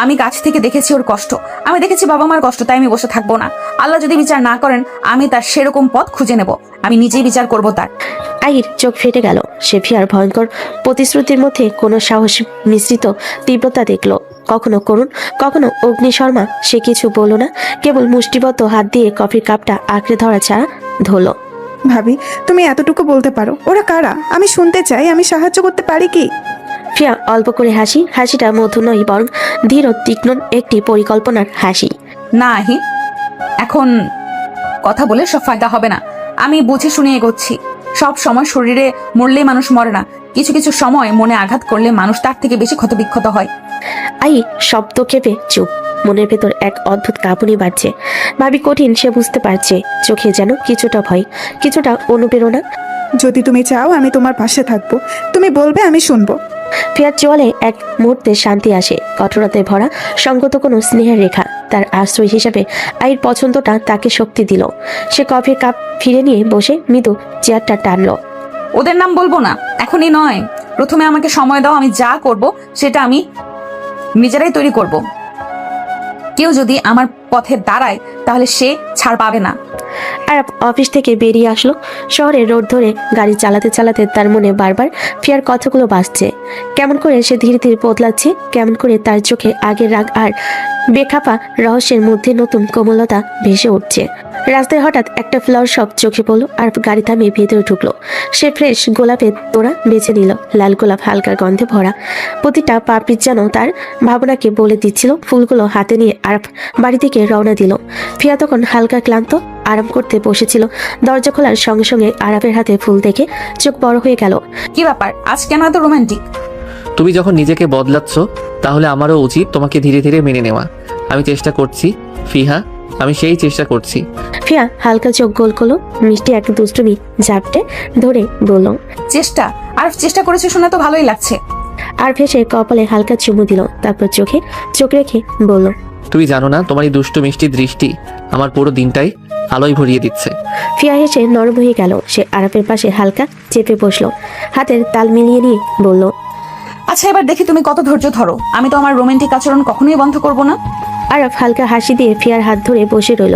আমি কাছ থেকে দেখেছি ওর কষ্ট, আমি দেখেছি বাবা মার কষ্ট, তাই আমি বসে থাকবো না। আল্লাহ যদি বিচার না করেন, আমি তার সেরকম পথ খুঁজে নেব, আমি নিজেই বিচার করব তার। আহির চোখ ফেটে গেল। সে ফিয়ার ভয়ঙ্কর প্রতিশ্রুতির মধ্যে কোনো সাহস মিশ্রিত তীব্রতা দেখল। কখনো করুণ, কখনো অগ্নিশর্মা। সে কিছু বলল না, কেবল মুষ্টিবদ্ধ হাত দিয়ে কফির কাপটা আঁকড়ে ধরা ছাড়া ধরল। ভাবি, তুমি এতটুকু বলতে পারো, ওরা কারা? আমি শুনতে চাই, আমি সাহায্য করতে পারি কি? ফিয়া অল্প করে হাসিটা মধু নয়, বরং ধীর ও তীক্ষ্ণ একটি পরিকল্পনার হাসি। না আহি, এখন কথা বলে সব ফায়দা হবে না। আমি বুঝে শুনে এগোচ্ছি। সব সময় শরীরে মরলেই মানুষ মরে না, কিছু কিছু সময় মনে আঘাত করলে মানুষ তার থেকে বেশি ক্ষতবিক্ষত হয়। আই শব্দ ক্ষেপে চুপ। মনের ভেতর এক অদ্ভুত কাঁপুনি বাড়ছে। ভাবি কঠিন, সে বুঝতে পারছে। চোখে যেন কিছুটা ভয়, কিছুটা অনুপ্রেরণা। যদি তুমি চাও আমি তোমার পাশে থাকবো, তুমি বলবে, আমি শুনবো। ফিয়ার চোয়ালে এক মুহূর্তে শান্তি আসে। কঠোরতায় ভরা সঙ্গত কোনো স্নেহের রেখা। তার আশ্রয় হিসেবে আইর পছন্দটা তাকে শক্তি দিল। সে কফির কাপ ফিরে নিয়ে বসে মৃদু চেয়ারটা টানলো। ওদের নাম বলবো না, এখনই নয়। প্রথমে আমাকে সময় দাও, আমি যা করব সেটা আমি নিজেরাই তৈরি করব। কেউ যদি আমার পথে দাঁড়ায় তাহলে সে ছাড় পাবে না। আর অফিস থেকে বেরিয়ে আসলো। শহরের রোড ধরে গাড়ি চালাতে চালাতে তার মনে বারবার ফিয়ার কথাগুলো বাজছে। কেমন করে সে ধীরে ধীরে বদলাচ্ছে, কেমন করে তার চোখে আগের রাগ আর বেখাপা রহস্যের মধ্যে নতুন কোমলতা ভেসে উঠছে। রাস্তায় হঠাৎ একটা ফ্লাওয়ার শপ চোখে পড়লো আর গাড়ি থামিয়ে ভেতরে ঢুকলো। সে ফ্রেশ গোলাপের তোড়া বেছে নিল। লাল গোলাপ হালকা গন্ধে ভরা, প্রতিটা পাপড়ি যেন তার ভাবনাকে বলে দিচ্ছিল। ফুলগুলো হাতে নিয়ে আরব বাড়ি থেকে রওনা দিল। ফিয়া তখন হালকা ক্লান্ত, আরাম করতে বসেছিল। দরজা খোলার সঙ্গে সঙ্গে আরবের হাতে ফুল দেখে চোখ বড় হয়ে গেল। কি ব্যাপার, আজ কেন এত রোমান্টিক? তুমি যখন নিজেকে বদলাচ্ছ, তাহলে আমারও উচিত তোমাকে ধীরে ধীরে মেনে নেওয়া। আমি চেষ্টা করছি ফিহা, আমি সেই চেষ্টা করছি। ফিয়া হালকা চোখ গোল করলো, মিষ্টি এক দুষ্টুমি ঝাপটে ধরে বলল, চেষ্টা? আর চেষ্টা করেছে শুনে তো ভালোই লাগছে। আর ভেসে কপালে হালকা চুমু দিল। তারপর চোখে চোখ রেখে বলল, তুমি জানো না, তোমার এই দুষ্টু মিষ্টি দৃষ্টি আমার পুরো দিনটাই আলোয় ভরিয়ে দিচ্ছে। ফিয়া হেসে নরম হয়ে গেল। সে আরাফের পাশে হালকা চেপে বসলো, হাতের তাল মিলিয়ে নিয়ে বলল, আচ্ছা এবার দেখি তুমি কত ধৈর্য ধরো। আমি তো আমার রোমান্টিক আচরণ কখনোই বন্ধ করব না। আরাফ হালকা হাসি দিয়ে ফিয়ার হাত ধরে বসে রইল।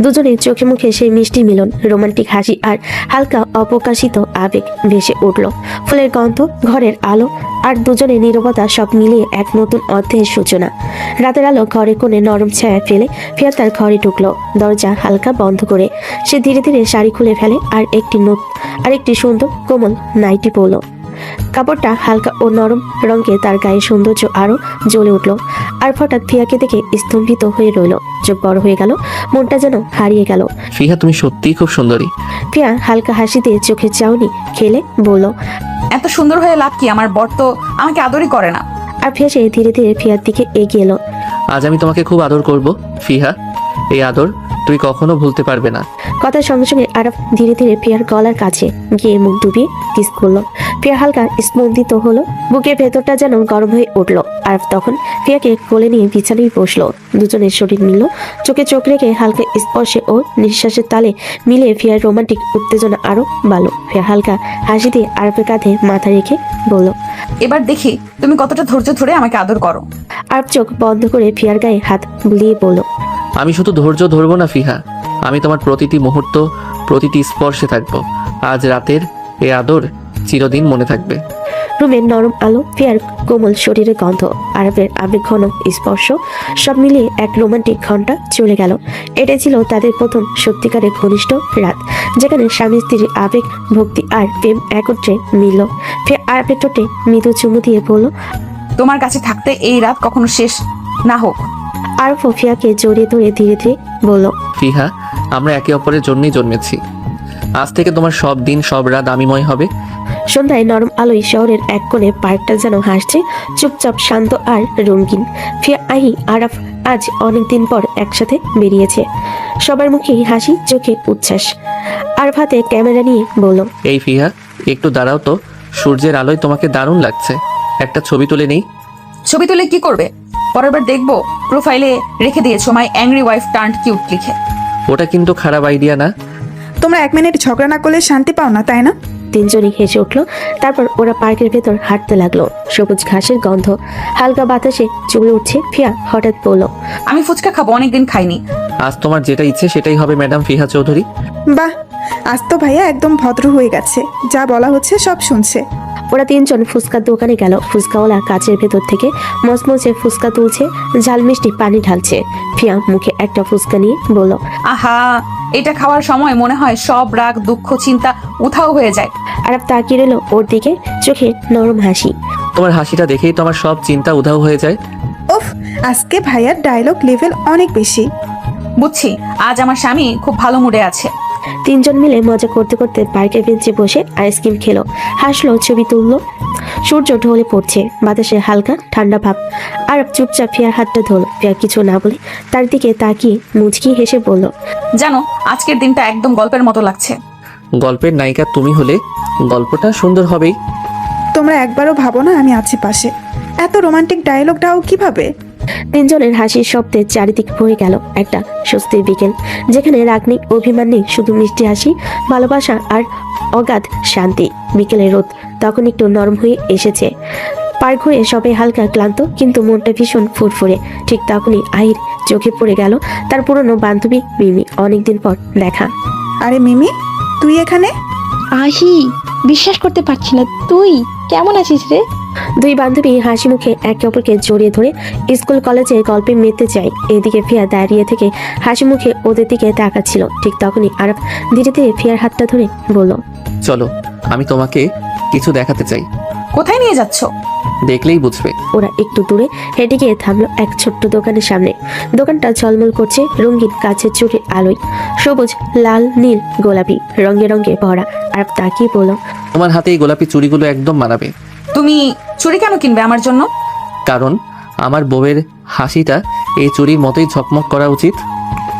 দুজনের চোখে মুখে সেই মিষ্টি মিলন, রোমান্টিক হাসি আর হালকা অপ্রকাশিত আবেগ ভেসে উঠল। ফুলের গন্ধ, ঘরের আলো আর দুজনের নীরবতা সব মিলিয়ে এক নতুন অধ্যায়ের সূচনা। রাতের আলো ঘরে কোণে নরম ছায়া ফেলে ফিয়ার তার ঘরে ঢুকলো। দরজা হালকা বন্ধ করে সে ধীরে ধীরে শাড়ি খুলে ফেলে আর একটি সুন্দর কোমল নাইটি পরল। কাপড়টা হালকা ও নরম রঙে তার গায়ে সৌন্দর্য আরো জ্বলে উঠল। আর হঠাৎ ফিয়াকে দেখে স্তম্ভিত হয়ে রইল। চোখ বড় হয়ে গেল, মনটা যেন হারিয়ে গেল। ফিহা, তুমি সত্যিই খুব সুন্দরী। ফিয়া হালকা হাসি দিয়ে চোখের চাউনি খেলে বলল। এত সুন্দর হয়ে লাভ কি? আমার বর তো আমাকে আদরই করে না। আর ফিয়া সে ধীরে ধীরে ফিয়ার দিকে এগিয়ে এলো। আজ আমি তোমাকে খুব আদর করব ফিহা। এই আদর তুই কখনো ভুলতে পারবে না। কথার সঙ্গে সঙ্গে আরাফ ধীরে ধীরে ফিয়ার গলার কাছে গিয়ে মুখ ডুবিয়ে কিস করলো। ফিয়া হালকা স্পন্দিত হলো, বুকের ভেতরটা যেন গরম হয়ে উঠলো। আরাফ তখন ফিয়াকে কোলে নিয়ে বিছানায় বসলো। দুজনের শরীর মিলল, চোখে চোখ রেখে হালকা স্পর্শে ও নিঃশ্বাসের তালে মিলিয়ে ফিয়ার রোমান্টিক উত্তেজনা আরো বাড়লো। ফিয়া হালকা হাসি দিয়ে আরাফের কাঁধে মাথা রেখে বলল, এবার দেখি তুমি কতটা ধৈর্য ধরে আমাকে আদর করো। আরাফ চোখ বন্ধ করে ফিয়ার গায়ে হাত বুলিয়ে বলল, আমি শুধু ধৈর্য ধরবো না ফিহা, আমি তোমার প্রতিটি মুহূর্ত, প্রতিটি স্পর্শে থাকবো। আজ রাতের এই আদর চিরদিন মনে থাকবে। রুমের নরম আলো, ফিয়ার কোমল শরীরের গন্ধ, আরবের আবেগ ঘন স্পর্শ সব মিলিয়ে এক রোমান্টিক ঘন্টা চলে গেল। এটা ছিল তাদের প্রথম সত্যিকারের ঘনিষ্ঠ রাত, যেখানে স্বামী স্ত্রীর আবেগ, ভক্তি আর প্রেম একত্রে মিলল। ফিয়া আরবের ঠোঁটে মৃদু চুমু দিয়ে বলল, তোমার কাছে থাকতে এই রাত কখনো শেষ না হোক। আরব ফিয়াকে জড়িয়ে ধরে ধীরে ধীরে বলল, ফিহা, আমরা একে অপরের জন্যই জন্মেছি। আজ থেকে তোমার সব দিন, সব রাত আমিময় হবে। সন্ধ্যায় নরম আলোয় শহরের এক কোণে পার্কটা যেন হাসছে, চুপচাপ, শান্ত আর রঙিন। ফিয়া, আহি, আরাফ আজ অনেকদিন পর একসাথে বেরিয়েছে। সবার মুখেই হাসি, চোখে উচ্ছ্বাস। আরফ হাতে ক্যামেরা নিয়ে বলল, এই ফিহা, একটু দাঁড়াও তো, সূর্যের আলোয় তোমাকে দারুণ লাগছে। একটা ছবি তুলে নেই? ছবি তুলে কি করবে? পরের বার দেখবো প্রোফাইলে রেখে দিয়েছো মাই অ্যাংরি ওয়াইফ টার্নড কিউট লিখে। ওটা কিন্তু খারাপ আইডিয়া না। তোমরা 1 মিনিট ঝগড়া না করলে শান্তি পাও না, তাই না? তিনজনই হেসে উঠলো। তারপর ওরা পার্কের ভেতর হাঁটতে লাগলো। সবুজ ঘাসের গন্ধ হালকা বাতাসে চুলে উঠছে। ফিয়া হঠাৎ বলল, আমি ফুচকা খাবো, অনেকদিন খাইনি। আজ তোমার যেটা ইচ্ছে সেটাই হবে ম্যাডাম ফিহা চৌধুরী। বাহ, আজ তো ভাইয়া একদম ভদ্র হয়ে গেছে, যা বলা হচ্ছে সব শুনছে। ওরা তিনজন ফুচকার দোকানে গেল। ফুচকাওয়ালা কাচের ভেতর থেকে মচমচে ফুচকা তুলছে, ঝাল মিষ্টি পানি ঢালছে। ফিয়া মুখে একটা ফুচকা নিয়ে বলল, আহা, এটা খাওয়ার সময় মনে হয় সব রাগ, দুঃখ, চিন্তা উধাও হয়ে যায়। আরব তাকিয়ে রইল ওর দিকে, চোখে নরম হাসি। তোমার হাসিটা দেখেই তো আমার সব চিন্তা উধাও হয়ে যায়। ওফ, আজকে ভাইয়ার ডায়লগ লেভেল অনেক বেশি। বুঝছি, আজ আমার স্বামী খুব ভালো মুডে আছে। তিনজন মিলে মজা করতে করতে পার্কের বেঞ্চে বসে আইসক্রিম খেলো, হাসলো, ছবি তুললো। সূর্য ঢলে পড়ছে, বাতাসে হালকা ঠান্ডা ভাব। আরব চুপচাপ ফিয়ার হাতটা ধরল। ফিয়া কিছু না বলে তার দিকে তাকিয়ে মুচকি হেসে বলল, জানো, আজকের দিনটা একদম গল্পের মতো লাগছে। গল্পের নায়িকা তুমি হলে গল্পটা সুন্দর হবেই। তোমরা একবারও ভাবো না আমি আছি পাশে? এত রোমান্টিক ডায়লগ দাও কিভাবে? তিনজনের হাসির শব্দে চারিদিক ভরে গেল একটা স্বস্তির বিকেল, যেখানে রাগ নেই, অভিমান নেই, শুধু মিষ্টি হাসি, ভালোবাসা আর অগাধ শান্তি। বিকেলের রোদ তখন একটু নরম হয়ে এসেছে। পার ঘুরে সবাই হালকা ক্লান্ত, কিন্তু মনটা ভীষণ ফুরফুরে। ঠিক তখনই আহির চোখে পড়ে গেল তার পুরনো বান্ধবী মিমি। অনেকদিন পর দেখা। আরে মিমি, তুই এখানে? আহি, বিশ্বাস করতে পারছি না, তুই কেমন আছিস রে? দুই বান্ধবী হাসি মুখে একে অপরকে জড়িয়ে ধরে স্কুল কলেজে গল্পে মেতে যায়। এদিকে ফিয়া দাঁড়িয়ে থেকে হাসি মুখে ওদের দিকে তাকাচ্ছিল। ঠিক তখনই আরব ধীরে ধীরে ফিয়ার হাতটা ধরে বলল, চলো, আমি তোমাকে কিছু দেখাতে চাই। কোথায় নিয়ে যাচ্ছ? দেখলেই বুঝবে। ওরা একটু দূরে হেঁটে গিয়ে থামলো এক ছোট্ট দোকানের সামনে। দোকানটা ঝলমল করছে রঙিন কাচের চুরির আলোয়, সবুজ, লাল, নীল, গোলাপি রঙে রঙে ভরা। আরব তাকিয়ে বলল, তোমার হাতে এই গোলাপি চুড়িগুলো একদম মানাবে। তুমি চুড়ি কেন কিনবে আমার জন্য? কারণ আমার বউয়ের হাসিটা এই চুড়ির মতোই ঝকমক করা উচিত।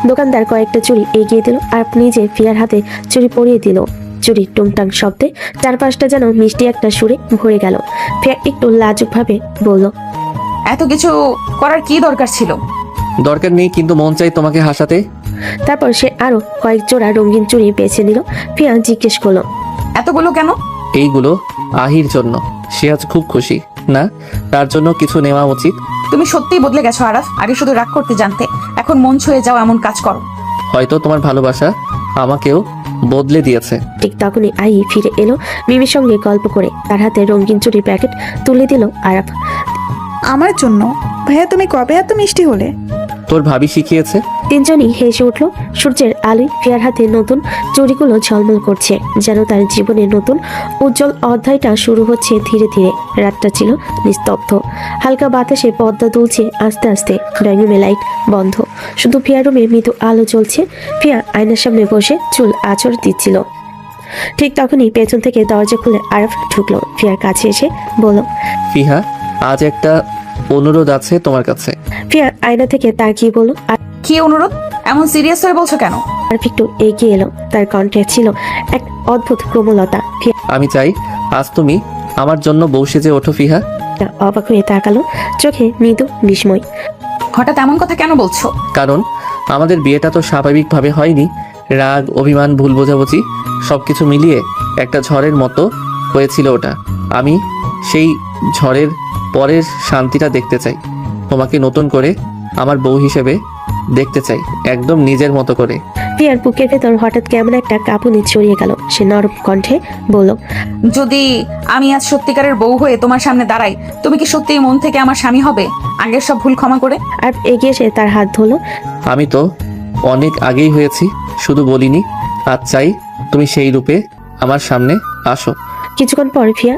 দোকানদার কয়েকটা চুড়ি এগিয়ে দিল আর নিজে ফিয়ার হাতে চুড়ি পরিয়ে দিল। চুড়ির টুংটাং শব্দে চারপাশটা যেন মিষ্টি একটা সুরে ভরে গেল। ফিয়া একটু লাজুকভাবে বলল, এত কিছু করার কি দরকার ছিল? দরকার নেই, কিন্তু মন চাই তোমাকে হাসাতে। তারপর সে আরো কয়েক জোড়া রঙিন চুড়ি বেছে নিল। ফিয়া জিজ্ঞেস করলো, এতগুলো কেন? এইগুলো আহির জন্য। সে আজ খুব খুশি না, তার জন্য কিছু নেওয়া উচিত। তুমি সত্যিই বদলে গেছো আরাফ। আগে শুধু রাগ করতে জানতে, এখন মন ছুঁয়ে যাও এমন কাজ করো। হয়তো তোমার ভালোবাসা আমাকেও বদলে দিয়েছে। ঠিক তখনই আই ফিরে এলো মিমির সঙ্গে গল্প করে। তার হাতে রঙিন চুরির প্যাকেট তুলে দিল আরাফ। আমার জন্য? ভাইয়া তুমি কবে এত মিষ্টি হলে? তোর ভাবি শিখিয়েছে। তিনজনই হেসে উঠল। সূর্যের আলোয় ফিয়ার হাতে নতুন চুড়িগুলো ঝলমল করছে, যেন তার জীবনের নতুন উজ্জ্বল অধ্যায়টা শুরু হচ্ছে ধীরে ধীরে। রাতটা ছিল নিস্তব্ধ, হালকা বাতাসে পর্দা দুলছে আস্তে আস্তে। ড্রয়িং রুমে লাইট বন্ধ, শুধু ফিয়ার রুমে মৃদু আলো জ্বলছে। ফিয়া আয়নার সামনে বসে চুল আঁচড় দিচ্ছিল। ঠিক তখনই পেছন থেকে দরজা খুলে আরাফ ঢুকলো। ফিয়ার কাছে এসে বলল, ফিহা, আজ একটা অনুরোধ আছে তোমার কাছে। ফিয়া আয়না থেকে তাকিয়ে বলল। কি অনুরোধ? এমন সিরিয়াস হয়ে বলছো কেন? আরাফ একটু এগিয়ে এলো। তার কণ্ঠে ছিল এক অদ্ভুত কোমলতা। ফিয়া আমি চাই আজ তুমি আমার জন্য বউ সেজে ওঠো ফিহা। অবাক হয়ে তাকালো, চোখে মৃদু বিস্ময়। হঠাৎ এমন কথা কেন বলছো? কারণ আমাদের বিয়েটা তো স্বাভাবিকভাবে হয়নি। রাগ, অভিমান, ভুল বোঝাবুঝি সবকিছু মিলিয়ে একটা ঝড়ের মতো হয়েছিল ওটা। আমি সেই ঝড়ের পরের শান্তিটা দেখতে চাই। তোমাকে নতুন করে আমার বউ হিসেবে দেখতে চাই, একদম নিজের মতো করে। ফিয়ার বুকের ভেতর হঠাৎ কেমন একটা কাঁপুনি ছড়িয়ে গেল। সে নরম কণ্ঠে বলল, যদি আমি আজ সত্যিকারের বউ হয়ে তোমার সামনে দাঁড়াই, তুমি কি সত্যিই মন থেকে আমার স্বামী হবে, আগের সব ভুল ক্ষমা করে? আর এগিয়ে এসে তার হাত ধরল। আমি তো অনেক আগেই হয়েছি, শুধু বলিনি। আজ চাই তুমি সেই রূপে আমার সামনে আসো। কিছুক্ষণ পর ফিয়া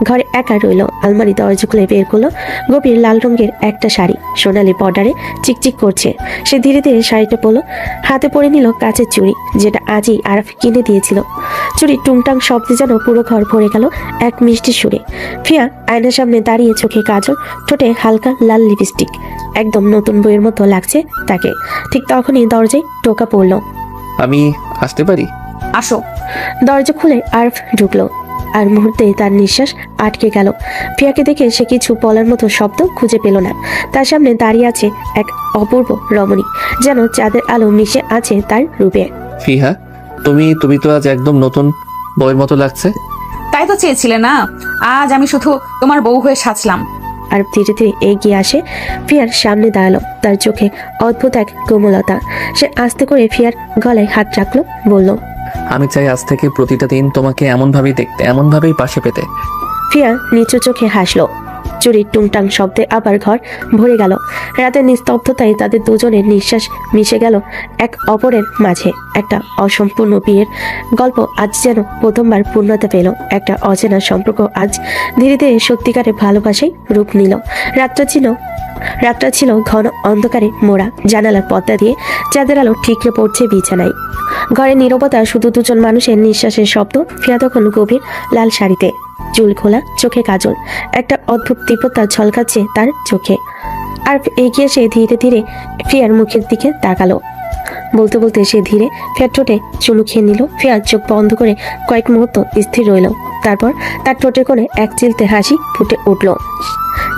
ঘরে একা রইল। আলমারি দরজা খুলে বের করলো গভীর লাল রঙের একটা শাড়ি, সোনালি বর্ডারে চিকচিক করছে। সে ধীরে ধীরে শাড়িটা পরল, হাতে পরে নিল কাচের চুড়ি, যেটা আজই আরাফ কিনে দিয়েছিল। চুড়ি টুংটাং শব্দে যেন পুরো ঘর ভরে গেল এক মিষ্টি সুরে। ফিয়া আয়নার সামনে দাঁড়িয়ে, চোখে কাজল, ঠোঁটে হালকা লাল লিপস্টিক, একদম নতুন বইয়ের মতো লাগছে তাকে। ঠিক তখনই দরজায় টোকা পড়ল। আমি আসতে পারি? আসো। দরজা খুলে আরফ ঢুকলো, আর মুহূর্তে তার নিঃশ্বাস আটকে গেল। ফিয়াকে দেখে সে কিছু বলার মতো শব্দ খুঁজে পেল না। তার সামনে দাঁড়িয়ে আছে এক অপূর্ব রমণী, যেন চাঁদের আলো মিশে আছে তার রূপে। ফিহা, তুমি তো আজ একদম নতুন বউয়ের মতো লাগছে। তাই তো চেয়েছিলে না? আজ আমি শুধু তোমার বউ হয়ে সাজলাম। আর ধীরে ধীরে এগিয়ে আসে, ফিয়ার সামনে দাঁড়ালো। তার চোখে অদ্ভুত এক কোমলতা। সে আস্তে করে ফিয়ার গলায় হাত রাখলো, বলল, আমি চাই আজ থেকে প্রতিটা দিন তোমাকে এমনভাবেই দেখতে, এমনভাবেই পাশে পেতে। ফিয়া নিচু চোখে হাসলো। চুরির টুংটাং শব্দে আবার ঘর ভরে গেল। রাতের নিস্তব্ধতায় তাদের দুজনের নিঃশ্বাস মিশে গেল এক অপরের মাঝে। একটা অসম্পূর্ণ বিয়ের গল্প আজ যেন প্রথমবার পূর্ণতা পেল। একটা অচেনা সম্পর্ক আজ ধীরে ধীরে সত্যিকারের ভালোবাসায় রূপ নিল। রাতটা ছিল ঘন অন্ধকারে মোড়া। জানালার পর্দা দিয়ে চাঁদের আলো ঠিকরে পড়ছে বিছানায়। ঘরের নীরবতা, শুধু দুজন মানুষের নিঃশ্বাসের শব্দ। ফিয়া তখন গভীর লাল শাড়িতে, চুল খোলা, চোখে কাজল, একটা অদ্ভুত তীব্রতা ঝলকাচ্ছে তার চোখে। আর এগিয়ে সে ধীরে ধীরে ফিয়ার মুখের দিকে তাকালো। বলতে বলতে সে ধীরে ফিয়ার ঠোঁটে চুমু খেয়ে নিল। ফিয়ার চোখ বন্ধ করে কয়েক মুহূর্ত স্থির রইল। তারপর তার ঠোঁটে কোণে এক চিলতে হাসি ফুটে উঠল,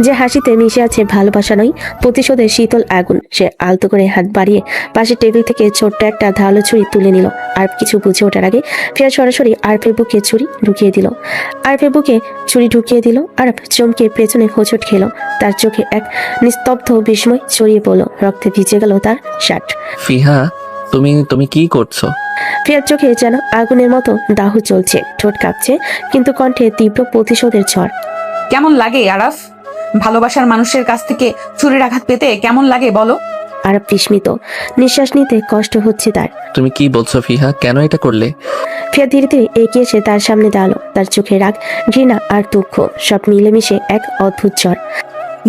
যে হাসিতে মিশে আছে ভালোবাসা নয়, প্রতিশোধের শীতল আগুন। সে আলতো করে হাত বাড়িয়ে পাশের টেবিল থেকে ছোট্ট একটা ধারালো ছুরি তুলে নিল। আর কিছু বুঝে ওঠার আগে ফিয়া সরাসরি আরফের বুকে ছুরি ঢুকিয়ে দিল। আরফ চমকে পেছনে হোঁচট খেল। তার চোখে এক নিস্তব্ধ বিস্ময় ছড়িয়ে পড়ল। রক্তে ভিজে গেল তার শার্ট। ফিহা, তুমি কি করছো? ফিয়ার চোখে যেন আগুনের মতো দাহ চলছে, ঠোঁট কাঁপছে, কিন্তু কণ্ঠে তীব্র প্রতিশোধের ঝড়। কেমন লাগে আরাফ, ভালোবাসার মানুষের কাছ থেকে চুরির আঘাত পেতে কেমন লাগে বলো? আরব বিস্মিত, নিঃশ্বাস নিতে কষ্ট হচ্ছে তার। তুমি কি বলছো ফিহা? কেন এটা করলে? ফিয়া ধীরে ধীরে এগিয়ে এসে তার সামনে দাঁড়ালো। তার চোখে রাগ, ঘৃণা আর দুঃখ সব মিলেমিশে এক অদ্ভুত ঝড়।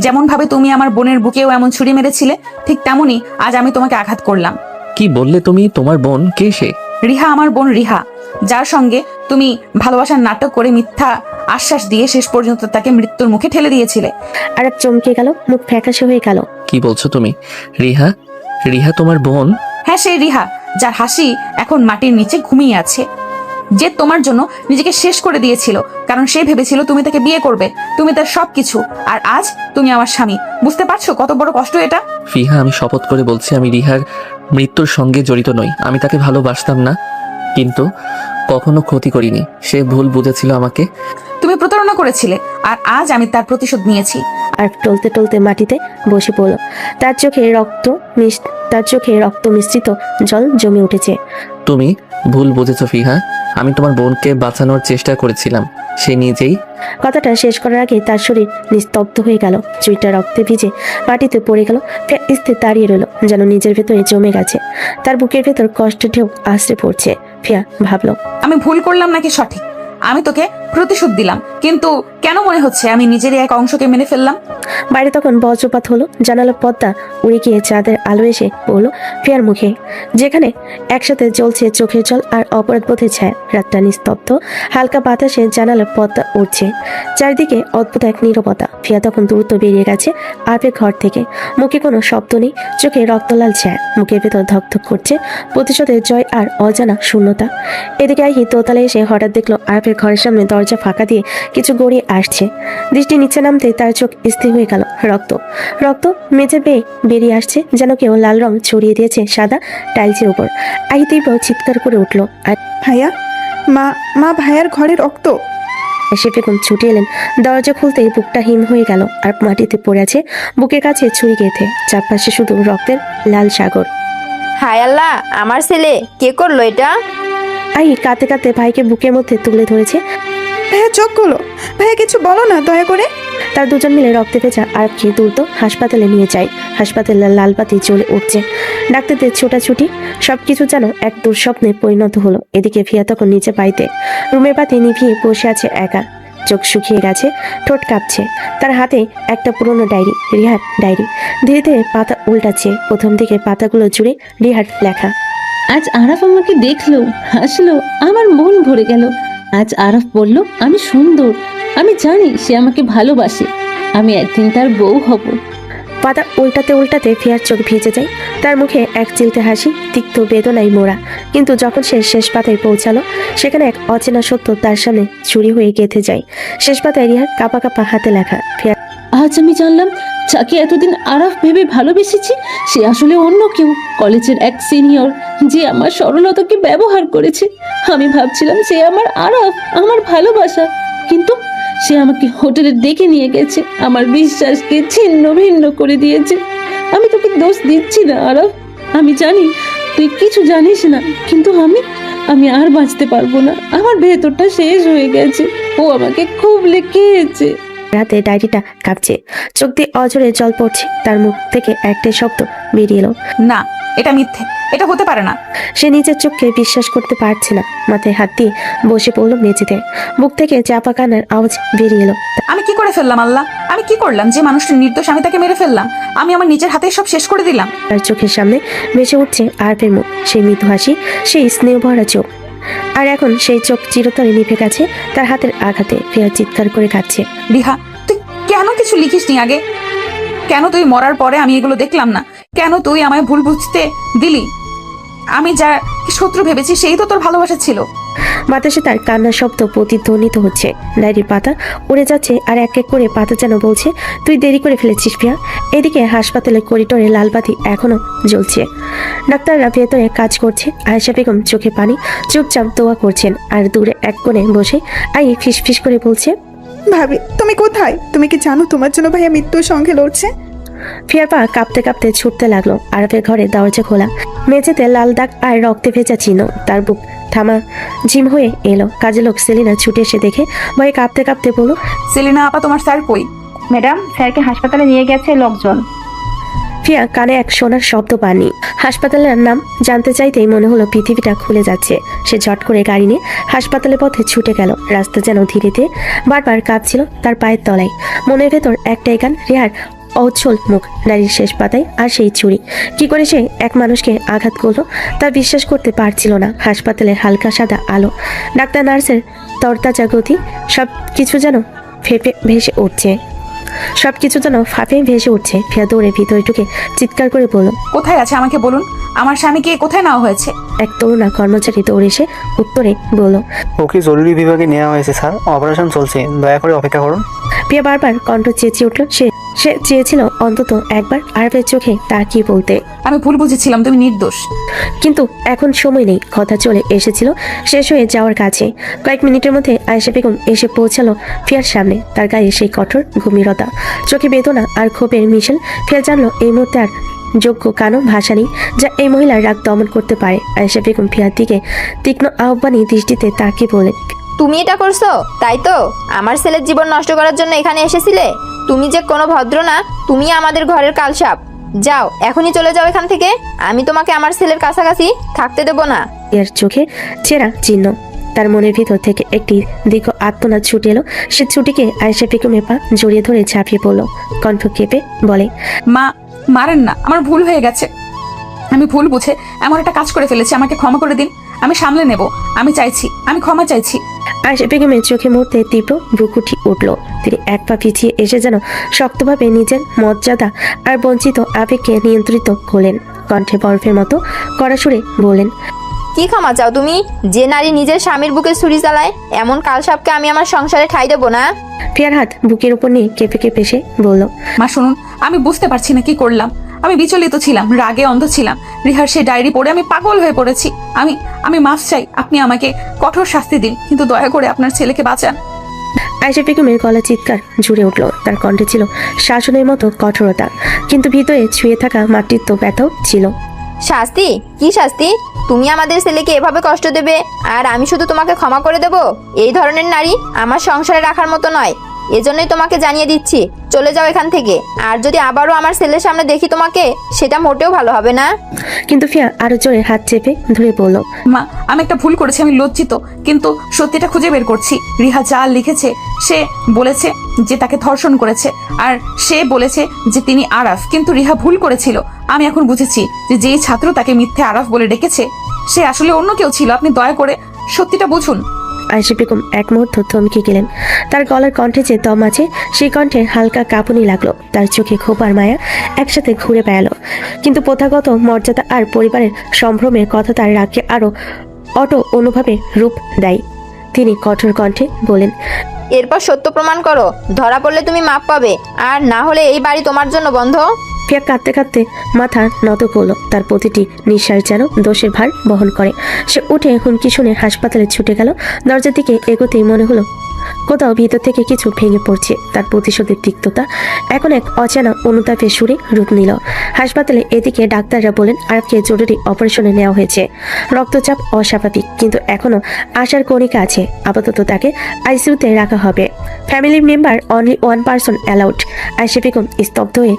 যেমন ভাবে তুমি আমার বোনের বুকেও এমন ছুরি মেরেছিলে, ঠিক তেমনই আজ আমি তোমাকে আঘাত করলাম। কি বললে তুমি? তোমার বোন? কে সে? রিহা, আমার বোন রিহা, যার সঙ্গে তুমি ভালোবাসার নাটক করে মিথ্যা আশ্বাস দিয়ে শেষ পর্যন্ত তাকে মৃত্যুর মুখে ঠেলে দিয়েছিলে। আরব চমকে গেল, মুখ ফ্যাকাশে হয়ে গেল। কি বলছো তুমি? রিহা তোমার বোন? হ্যাঁ, সেই রিহা, যার হাসি এখন মাটির নিচে ঘুমিয়ে আছে, যে তোমার জন্য নিজেকে শেষ করে দিয়েছিল, কারণ সে ভেবেছিল তুমি তাকে বিয়ে করবে, তুমি তার সবকিছু। আর আজ তুমি আমার স্বামী। বুঝতে পারছো কত বড় কষ্ট এটা? ফিহা, আমি শপথ করে বলছি আমি রিহার মৃত্যুর সঙ্গে জড়িত নই। আমি তাকে ভালোবাসতাম না, কিন্তু কখনো ক্ষতি করিনি। সে ভুল বুঝেছিল আমাকে। তুমি প্রতারণা করেছিলে, আর আজ আমি তার প্রতিশোধ নিয়েছি। আর টলতে টলতে মাটিতে বসে পড়ল। তার চোখে রক্ত মিশ্রিত জল জমে উঠেছে। তুমি ভুল বুঝেছো ফিহা, আমি তোমার বোনকে বাঁচানোর চেষ্টা করেছিলাম, সে নিজেই। কথাটা শেষ করার আগে তার শরীর নিস্তব্ধ হয়ে গেল, চুইটা রক্তে ভিজে মাটিতে পড়ে গেল। ফিয়া স্থির দাঁড়িয়ে রইল, যেন নিজের ভেতরে জমে গেছে। তার বুকের ভেতর কষ্টের ঢেউ আশ্রে পড়ছে। ফিয়া ভাবলো, আমি ভুল করলাম নাকি সঠিক? আমি তোকে প্রতিশোধ দিলাম, কিন্তু কেন মনে হচ্ছে আমি নিজেরই এক অংশকে মেনে ফেললাম? বাইরে তখন বজ্রপাত হলো, জানালার পর্দা উড়ে গিয়ে চাঁদের আলো এসে পড়লো ফিয়ার মুখে, যেখানে একসাথে জ্বলছে চোখের জল আর অপরাধবোধের ছায়া। রাতটা নিস্তব্ধ, হালকা বাতাসে জানালার পর্দা উঠছে, চারিদিকে অদ্ভুত এক নীরবতা। ফিয়া তখন দ্রুত বেরিয়ে গেছে আরফের ঘর থেকে। মুখে কোনো শব্দ নেই, চোখে রক্তলাল ছায়া, মুখের ভেতর ধকধক করছে প্রতিশোধের জয় আর অজানা শূন্যতা। এদিকে আইহি দোতলায় এসে হঠাৎ দেখলো আরফের ঘরের সামনে দরজা ফাঁকা দিয়ে কিছু গড়িয়ে আসছে। দৃষ্টি নিচে নামতে তার চোখ স্থির হয়ে গেল। রক্ত মেঝে বেয়ে বেরিয়ে আসছে, যেন কেউ লাল রং ছড়িয়ে দিয়েছে সাদা টাইলসের উপর। আই তীব্র চিৎকার করে উঠলো আর ভাইয়া, মা ভাইয়ার ঘরে রক্ত। এসে বেগম ছুটে এলেন। দরজা খুলতেই বুকটা হিম হয়ে গেল আর মাটিতে পড়ে আছে বুকের কাছে ছুরি গেঁথে, চারপাশে শুধু রক্তের লাল সাগর। হায় আল্লাহ, আমার ছেলে কে করলো এটা? আই কাঁদতে কাঁদতে ভাইকে বুকের মধ্যে তুলে ধরেছে। ভাইয়া চোখ খোলো, ভাইয়া কিছু বলো না দয়া করে। তার দুজন মিলে রক্তে ভেজা আরবকে দ্রুত হাসপাতালে নিয়ে যায়। হাসপাতালের লাল বাতি জ্বলে উঠছে, ডাক্তারদের ছোটাছুটি, সবকিছু যেন এক দুঃস্বপ্নে পরিণত হলো। এদিকে ফিয়া তখন নিচে পাইতে রুমের বাতি নিভিয়ে বসে আছে একা, চোখ শুকিয়ে গেছে, ঠোঁট কাঁপছে। তার হাতে একটা পুরনো ডায়েরি, রিহার ডায়েরি। ধীরে ধীরে পাতা উল্টাচ্ছে, প্রথম দিকে পাতাগুলো জুড়ে রিহার লেখা। আজ আরাফ আমাকে দেখলো, হাসলো, আমার মন ভরে গেল। আজ আরাফ বলল আমি সুন্দর, আমি জানি সে আমাকে ভালোবাসে, আমি একদিন তার বউ হব। পাতা উল্টাতে উল্টাতে ফিয়ার চোখ ভিজে যায়, তার মুখে এক চিলতে হাসি, তিক্ত বেদনায় মোড়া। কিন্তু যখন সে শেষ পাতায় পৌঁছালো, সেখানে এক অচেনা সত্য তার সামনে চুরি হয়ে গেঁথে যায়। শেষ পাতায় রিহার কাপা কাপা হাতে লেখা। ফিয়া আজ আমি জানলাম যাকে এতদিন আরাফ ভেবে ভালোবেসেছি সে আসলে অন্য কেউ, কলেজের এক সিনিয়র যে আমার সরলতাকে ব্যবহার করেছে। আমি ভাবছিলাম সে আমার আরাফ, আমার ভালোবাসা, কিন্তু সে আমাকে হোটেলে ডেকে নিয়ে গেছে, আমার বিশ্বাসকে ছিন্ন ভিন্ন করে দিয়েছে। আমি তোকে দোষ দিচ্ছি না আরাফ, আমি জানি তুই কিছু জানিস না, কিন্তু আমি আর বাঁচতে পারবো না, আমার ভেতরটা শেষ হয়ে গেছে। ও আমাকে খুব লিখেছে। রাতে ডায়েরিটা কাঁপছে, চোখ দিয়ে অঝরে জল পড়ছে, তার মুখ থেকে একটাই শব্দ বেরিয়ে এলো, না, এটা মিথ্যে, এটা হতে পারে না। সে নিজের চোখকে বিশ্বাস করতে পারছে না। মাথায় হাত দিয়ে বসে পড়লো মেঝেতে, বুক থেকে চাপা কান্নার আওয়াজ বেরিয়ে এলো। আমি কি করে ফেললাম আল্লাহ? আমি কি করলাম যে মানুষটি নির্দোষ, আমি তাকে মেরে ফেললাম? আমি আমার নিজের হাতে সব শেষ করে দিলাম। তার চোখের সামনে ভেসে উঠছে আরফের মুখ, সেই মৃদু হাসি, সেই স্নেহ ভরা চোখ। আর এখন সেই চোখ চিরতরে নিভে গেছে তার হাতের আঘাতে। ফিয়া চিৎকার করে কাঁদছে। রিহা, তুই কেন কিছু লিখিস নি আগে? কেন তুই মরার পরে আমি এগুলো দেখলাম না? কেন তুই আমায় ভুল বুঝতে দিলি? আমি যা শত্রু ভেবেছি সেই তো তোর ভালোবাসা ছিল। বাতাসে তার কান্নার শব্দ প্রতিধ্বনিত হচ্ছে, ডায়েরির পাতা উড়ে যাচ্ছে আর এক এক করে পাতা যেন বলছে তুই দেরি করে ফেলেছিস ফিয়া। এদিকে হাসপাতালের করিডোরে লাল বাতি এখনো জ্বলছে, ডাক্তাররা ভেতরে কাজ করছে। আয়েশা বেগম চোখে পানি, চুপচাপ দোয়া করছেন। আর দূরে এক কোণে বসে আই ফিস ফিস করে বলছে, ভাবি তুমি কোথায়? তুমি কি জানো তোমার জন্য ভাইয়া মৃত্যুর সঙ্গে লড়ছে? ফিয়ার পা কাঁপতে কাঁপতে ছুটতে লাগলো। আরফের ঘরে দরজা খোলা, মেঝেতে লাল দাগ আর রক্তে ভেজা চিহ্ন। তার বুক থামা ঝিম হয়ে এলো। কাজের লোক সেলিনা ছুটে এসে দেখে ভয়ে কাঁপতে কাঁপতে বলল, সেলিনা আপা, তোমার স্যার কই? ম্যাডাম, স্যারকে হাসপাতালে নিয়ে গেছে লোকজন। ফিয়া কানে এক সোনার শব্দ পাননি। হাসপাতালের নাম জানতে চাইতেই মনে হলো পৃথিবীটা খুলে যাচ্ছে। সে ঝট করে গাড়ি নিয়ে হাসপাতালের পথে ছুটে গেল। রাস্তা যেন ধীরে ধীরে বারবার কাঁপছিল তার পায়ের তলায়। মনের ভেতর একটাই গান, রিহার অউচ্ছল মুখ, নারীর শেষ পাতায়, আর সেই চুরি। কি করে সে এক মানুষকে আঘাত করলো তা বিশ্বাস করতে পারছিল না। হাসপাতালের হালকা সাদা আলো, ডাক্তার নার্সের তরতাজা গতি, সব কিছু যেন ফাঁপে ভেসে উঠছে। ফিয়া দৌড়ে ভিতরে ঢুকে চিৎকার করে বলল, কোথায় আছে আমাকে বলুন, আমার স্বামীকে কোথায় নেওয়া হয়েছে? এক তরুণা কর্মচারী দৌড়ে এসে উত্তরে বলল, ওকে জরুরি বিভাগে নেওয়া হয়েছে স্যার, অপারেশন চলছে, দয়া করে অপেক্ষা করুন। ফিয়া বারবার কণ্ঠ চেঁচিয়ে উঠল, সে সে চেয়েছিল অন্তত একবার আরবের চোখে তাকিয়ে বলতে, আমি ভুল বুঝেছিলাম, তুমি নির্দোষ। কিন্তু এখন সময় নেই। কথা চলে এসেছিল শেষ হয়ে যাওয়ার কাছে। কয়েক মিনিটের মধ্যে আয়েশা বেগম এসে পৌঁছালো ফিয়ার সামনে। তার গায়ে সেই কঠোর গম্ভীরতা, চোখে বেদনা আর ক্ষোভের মিশেল। ফিয়া জানলো এই মুহূর্তে আর যোগ্য কানো ভাষা নেই যা এই মহিলার রাগ দমন করতে পারে। আয়েশা বেগম ফিয়ার দিকে তীক্ষ্ণ আহ্বানী দৃষ্টিতে তাকিয়ে বলেন, তুমি এটা করছো তাই তো? আমার ছেলের জীবন নষ্ট করার জন্য এখানে এসেছিলে? তুমি যে কোনো ভদ্র না, তুমি আমাদের ঘরের কালসাপ। যাও, এখনই চলে যাও এখান থেকে। আমি তোমাকে আমার ছেলের কাছাকাছি থাকতে দেব না। এর চোখে চেরা চিহ্ন। তার মনের ভিতর থেকে একটি দীর্ঘ আত্মনাদ ছুটে এলো। সে ছুটিকে আয়েশা বেগমের পা জড়িয়ে ধরে ঝাঁপিয়ে পড়লো। কণ্ঠ কেঁপে বলে, মা, মারেন না, আমার ভুল হয়ে গেছে। আমি ভুল বুঝে এমন একটা কাজ করে ফেলেছি, আমাকে ক্ষমা করে দিন। আমি সামলে নেব। আমি ক্ষমা চাইছি। আয়েশা বেগমের চোখে মুহূর্তে তীব্র ভ্রুকুটি উঠল। তিনি এক পা পিছিয়ে এসে যেন শক্তভাবে নিজের মর্যাদা আর বঞ্চিত আবেগকে নিয়ন্ত্রিত করলেন। কণ্ঠে বরফের মতো কড়া সুরে বললেন, কি ক্ষমা চাও তুমি? যে নারী নিজের স্বামীর বুকে ছুরি চালায়, এমন কালসাপকে আমি আমার সংসারে ঠাঁই দেবো না। ফিয়ার হাত বুকের উপর নিয়ে কেঁপে কেঁপে সে বলল, মা শুনুন, আমি বুঝতে পারছি না কি করলাম। আমি বিচলিত ছিলাম, রাগে অন্ধ ছিলাম। রিহার সেই ডায়েরি পড়ে আমি পাগল হয়ে পড়েছি। আমি মাফ চাই। আপনি আমাকে কঠোর শাস্তি দিন, কিন্তু দয়া করে আপনার ছেলেকে বাঁচান। আয়েশা বেগমের গলা চিৎকার জুড়ে উঠল। তার কণ্ঠে ছিল শাসনের মতো কঠোরতা, কিন্তু ভিতরে ছুঁয়ে থাকা মাতৃত্ব ব্যথাও ছিল। শাস্তি? কি শাস্তি? তুমি আমাদের ছেলেকে এভাবে কষ্ট দেবে আর আমি শুধু তোমাকে ক্ষমা করে দেব? এই ধরনের নারী আমার সংসারে রাখার মতো নয়। এজন্যই তোমাকে জানিয়ে দিচ্ছি, চলে যাও এখান থেকে। আর যদি আবারও আমার ছেলের সামনে দেখি তোমাকে, সেটা মোটেও ভালো হবে না। কিন্তু ফিয়া আরো জোরে হাত চেপে ধরে বলল, মা, আমি একটা ভুল করেছি, আমি লজ্জিত, কিন্তু সত্যিটা খুঁজে বের করছি। রিহা যা লিখেছে, সে বলেছে যে তাকে ধর্ষণ করেছে, আর সে বলেছে যে তিনি আরাফ, কিন্তু রিহা ভুল করেছিল। আমি এখন বুঝেছি যে যেই ছাত্র তাকে মিথ্যে আরাফ বলে ডেকেছে, সে আসলে অন্য কেউ ছিল। আপনি দয়া করে সত্যিটা বুঝুন। আয়েশা বেগম এক মুহূর্ত থমকে গেলেন। তার গলার কণ্ঠে যে দম আছে, সেই কণ্ঠে হালকা কাঁপুনি লাগলো। তার চোখে ক্ষোভ আর মায়া একসাথে ঘুরে বেড়ালো। কিন্তু প্রথাগত মর্যাদা আর পরিবারের সম্ভ্রমের কথা তার রাগকে আরো অনুভাবে রূপ দেয়। তিনি কঠোর কণ্ঠে বলেন, এরপর সত্য প্রমাণ করো। ধরা পড়লে তুমি মাপ পাবে, আর না হলে এই বাড়ি তোমার জন্য বন্ধ। ফিয়া কাঁদতে কাঁদতে মাথা নত করলো। তার প্রতিটি নিঃশ্বাস যেন দোষের ভার বহন করে। সে উঠে হুমকি শুনে হাসপাতালে ছুটে গেল। দরজার দিকে এগোতেই মনে হলো কোথাও ভিতর থেকে কিছু ভেঙে পড়ছে। তার প্রতিশোধের তিক্ততা এখন এক অচেনা অনুতাপের সুরে রূপ নিল। হাসপাতালে এদিকে ডাক্তাররা বলেন আরবকে জরুরি অপারেশনে নেওয়া হয়েছে। রক্তচাপ অস্বাভাবিক, কিন্তু এখনো আশার কণিকা আছে। আপাতত তাকে আইসিইউতে রাখা হবে। Family member only one person allowed. Ayesha Begum স্তব্ধ হয়ে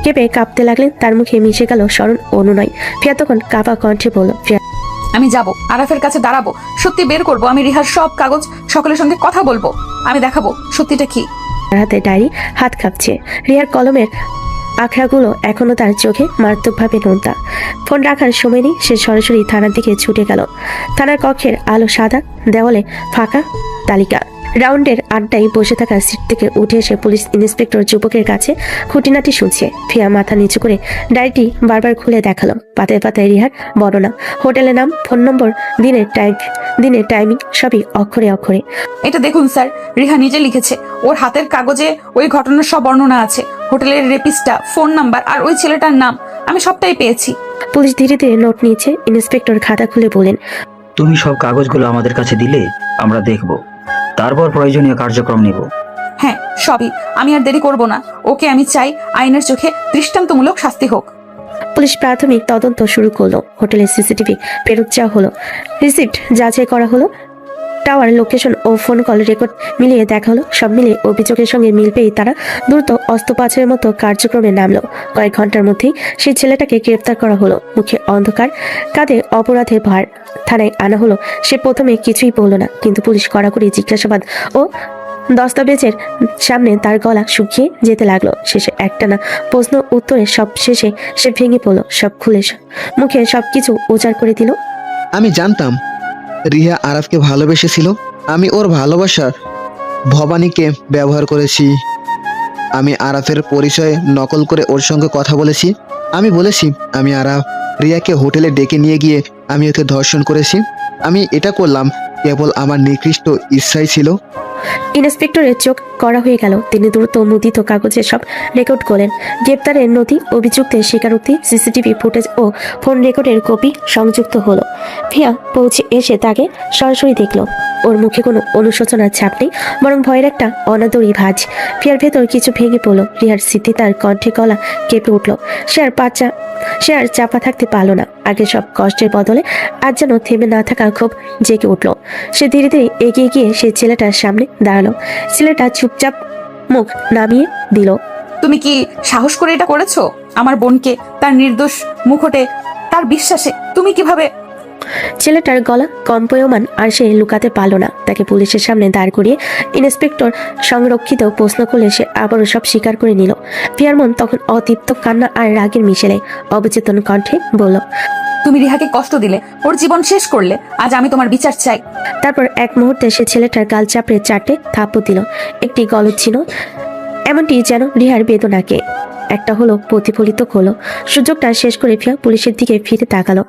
কেঁপে কাঁপতে লাগলেন। তার মুখে মিশে গেল স্মরণ অনুনয়। ফিয়া তখন কাঁপা কণ্ঠে বলল, আমি যাব, আরাফের কাছে দাঁড়াবো, সত্যি বের করব। আমি রিহার সব কাগজ সকলের সঙ্গে কথা বলবো। আমি দেখাবো সত্যিটা কি। তার হাতে ডায়েরি, হাত কাঁপছে। রিয়ার কলমের আখড়াগুলো এখনো তার চোখে মারাত্মকভাবে নোনতা। ফোন রাখার সময় নেই। সে সরাসরি থানার দিকে ছুটে গেল। থানার কক্ষের আলো সাদা, দেওয়ালে ফাঁকা তালিকা। রাউন্ডের আড্ডায় বসে থাকা সিট থেকে উঠে এসে পুলিশ ইন্সপেক্টর যুবকের কাছে খুঁটিনাটি শুনছে। ফিয়া মাথা নিচু করে ডায়েরিটি বারবার খুলে দেখালো। পাতায় পাতায় রিহার বর্ণনা, হোটেলের নাম, ফোন নম্বর, দিনের টাইমিং সবই অক্ষরে অক্ষরে। এটা দেখুন স্যার, রিহা নিজে লিখেছে। ওর হাতের কাগজে ওই ঘটনার সব বর্ণনা আছে, হোটেলের রেপিস্টটা, ফোন নাম্বার আর ওই ছেলেটার নাম। আমি সবটাই পেয়েছি। পুলিশ ধীরে ধীরে নোট নিয়েছে। ইন্সপেক্টর খাতা খুলে বলেন, তুমি সব কাগজগুলো আমাদের কাছে দিলে আমরা দেখব, তারপর প্রয়োজনীয় কার্যক্রম নিব। হ্যাঁ, সবই। আমি আর দেরি করব না। ওকে আমি চাই আইনের চোখে দৃষ্টান্তমূলক শাস্তি হোক। পুলিশ প্রাথমিক তদন্ত শুরু করলো। হোটেলের সিসিটিভি ফেরত চাওয়া হলো, রিসিপ্ট যাচাই করা হলো, টাওয়ার লোকেশন ও ফোন কল রেকর্ড মিলিয়ে দেখা হলো। সব মিলিয়ে অভিযোগের সঙ্গে মিল পেয়ে তারা দ্রুত অস্ত্রোপচারের মতো কার্যক্রমে নামলো। কয়েক ঘন্টার মধ্যেই সেই ছেলেটাকে গ্রেফতার করা হলো। মুখে অন্ধকার, কাঁধে অপরাধের ভার। থানায় আনা হলো। সে প্রথমে কিছুই বলল না, কিন্তু পুলিশ কড়াকড়ি জিজ্ঞাসাবাদ ও দস্তাবেজের সামনে তার গলা শুকিয়ে যেতে লাগলো। শেষে একটানা প্রশ্ন উত্তরে সব শেষে সে ভেঙে পড়লো। সব খুলে মুখে সবকিছু উজাড় করে দিল। আমি জানতাম রিহা আরাফকে ভালোবেসেছিল। আমি ওর ভালোবাসার ভবানীকে ব্যবহার করেছি। আমি আরাফের পরিচয় নকল করে ওর সঙ্গে কথা বলেছি। আমি বলেছি আমি আরাফ। রিয়াকে হোটেলে ডেকে নিয়ে গিয়ে আমি ওকে ধর্ষণ করেছি। আমি এটা করলাম কেবল আমার নিকৃষ্ট ইচ্ছাই ছিল। ইন্সপেক্টরের চোখ কড়া হয়ে গেল। তিনি দ্রুত মুদ্রিত কাগজে সব রেকর্ড করলেন। গ্রেপ্তারের নথি, অভিযুক্তের স্বীকারোক্তি, সিসিটিভি ফুটেজ ও ফোন রেকর্ডের কপি সংযুক্ত হলো। ফিয়া পৌঁছে এসে তাকে সরাসরি দেখল। ওর মুখে কোনো অনুশোচনার ছাপ নেই, বরং ভয়ের একটা অনাদরী ভাঁজ। ফিয়ার ভেতর কিছু ভেঙে পড়লো। রিহার স্মৃতি তার কণ্ঠে গলা কেঁপে উঠল। সে আর চাপা থাকতে পারল না। আগে সব কষ্টের বদলে আজ যেন থেমে না থাকা ক্ষোভ জেগে উঠল। সে ধীরে ধীরে এগিয়ে গিয়ে সেই ছেলেটার সামনে দাঁড়ালো। ছেলেটা চুপচাপ মুখ নামিয়ে দিল। তুমি কি সাহস করে এটা করেছো? আমার বোনকে তার নির্দোষ মুখটে, তার বিশ্বাসে তুমি কিভাবে? ছেলেটার গলা কম্পয়মান, আর সে লুকাতে পারল না। তাকে পুলিশের সামনে দাঁড় করিয়ে ইন্সপেক্টর সংরক্ষিত প্রশ্ন করলে সে আবারও সব স্বীকার করে নিল। ফিয়ার মন তখন অতৃপ্ত কান্না আর রাগের মিশেলে অবচেতন কণ্ঠে বলল, তুমি রিহাকে কষ্ট দিলে, ওর জীবন শেষ করলে। আজ আমি তোমার বিচার চাই। তারপর এক মুহূর্তে সে ছেলেটার গাল চাপড়ে 4টে থাপ্পড় দিল। একটি গলদ ছিল, এমনটি যেন রিহার বেদনাকে একটা হলো প্রতিফলিত হলো। সুযোগটা শেষ করে ফিয়া পুলিশের দিকে ফিরে তাকালো।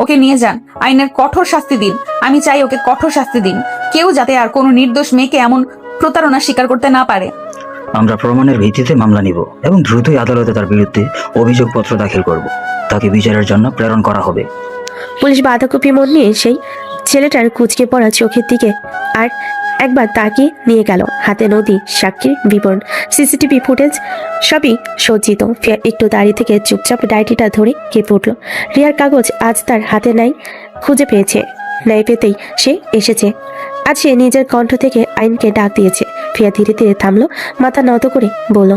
ওকে নিয়ে যান, আইনের কঠোর শাস্তি দিন। আমি চাই ওকে কঠোর শাস্তি দিন। কেউ যাতে আর কোনো নির্দোষ মেয়েকে এমন প্রতারণা স্বীকার করতে না পারে। আমরা প্রমাণের ভিত্তিতে মামলা নিব এবং দ্রুতই আদালতে তার বিরুদ্ধে অভিযোগপত্র দাখিল করব। তাকে বিচারের জন্য প্রেরণ করা হবে। পুলিশ বাঁধাকপি মন নিয়ে সেই ছেলেটার কুঁচকে পড়া চোখের দিকে আর একবার তাকিয়ে নিয়ে গেল। হাতে নদী, সাক্ষীর বিবরণ, সিসিটিভি ফুটেজ সবই সজ্জিত। ফিয়া একটু দাঁড়িয়ে থেকে চুপচাপ ডায়েরিটা ধরে কেঁপে উঠল। রিয়ার কাগজ আজ তার হাতে নাই, খুঁজে পেয়েছে। নাই পেতেই সে এসেছে। আজ সে নিজের কণ্ঠ থেকে আইনকে ডাক দিয়েছে। ফিয়া ধীরে ধীরে থামলো, মাথা নত করে বলল,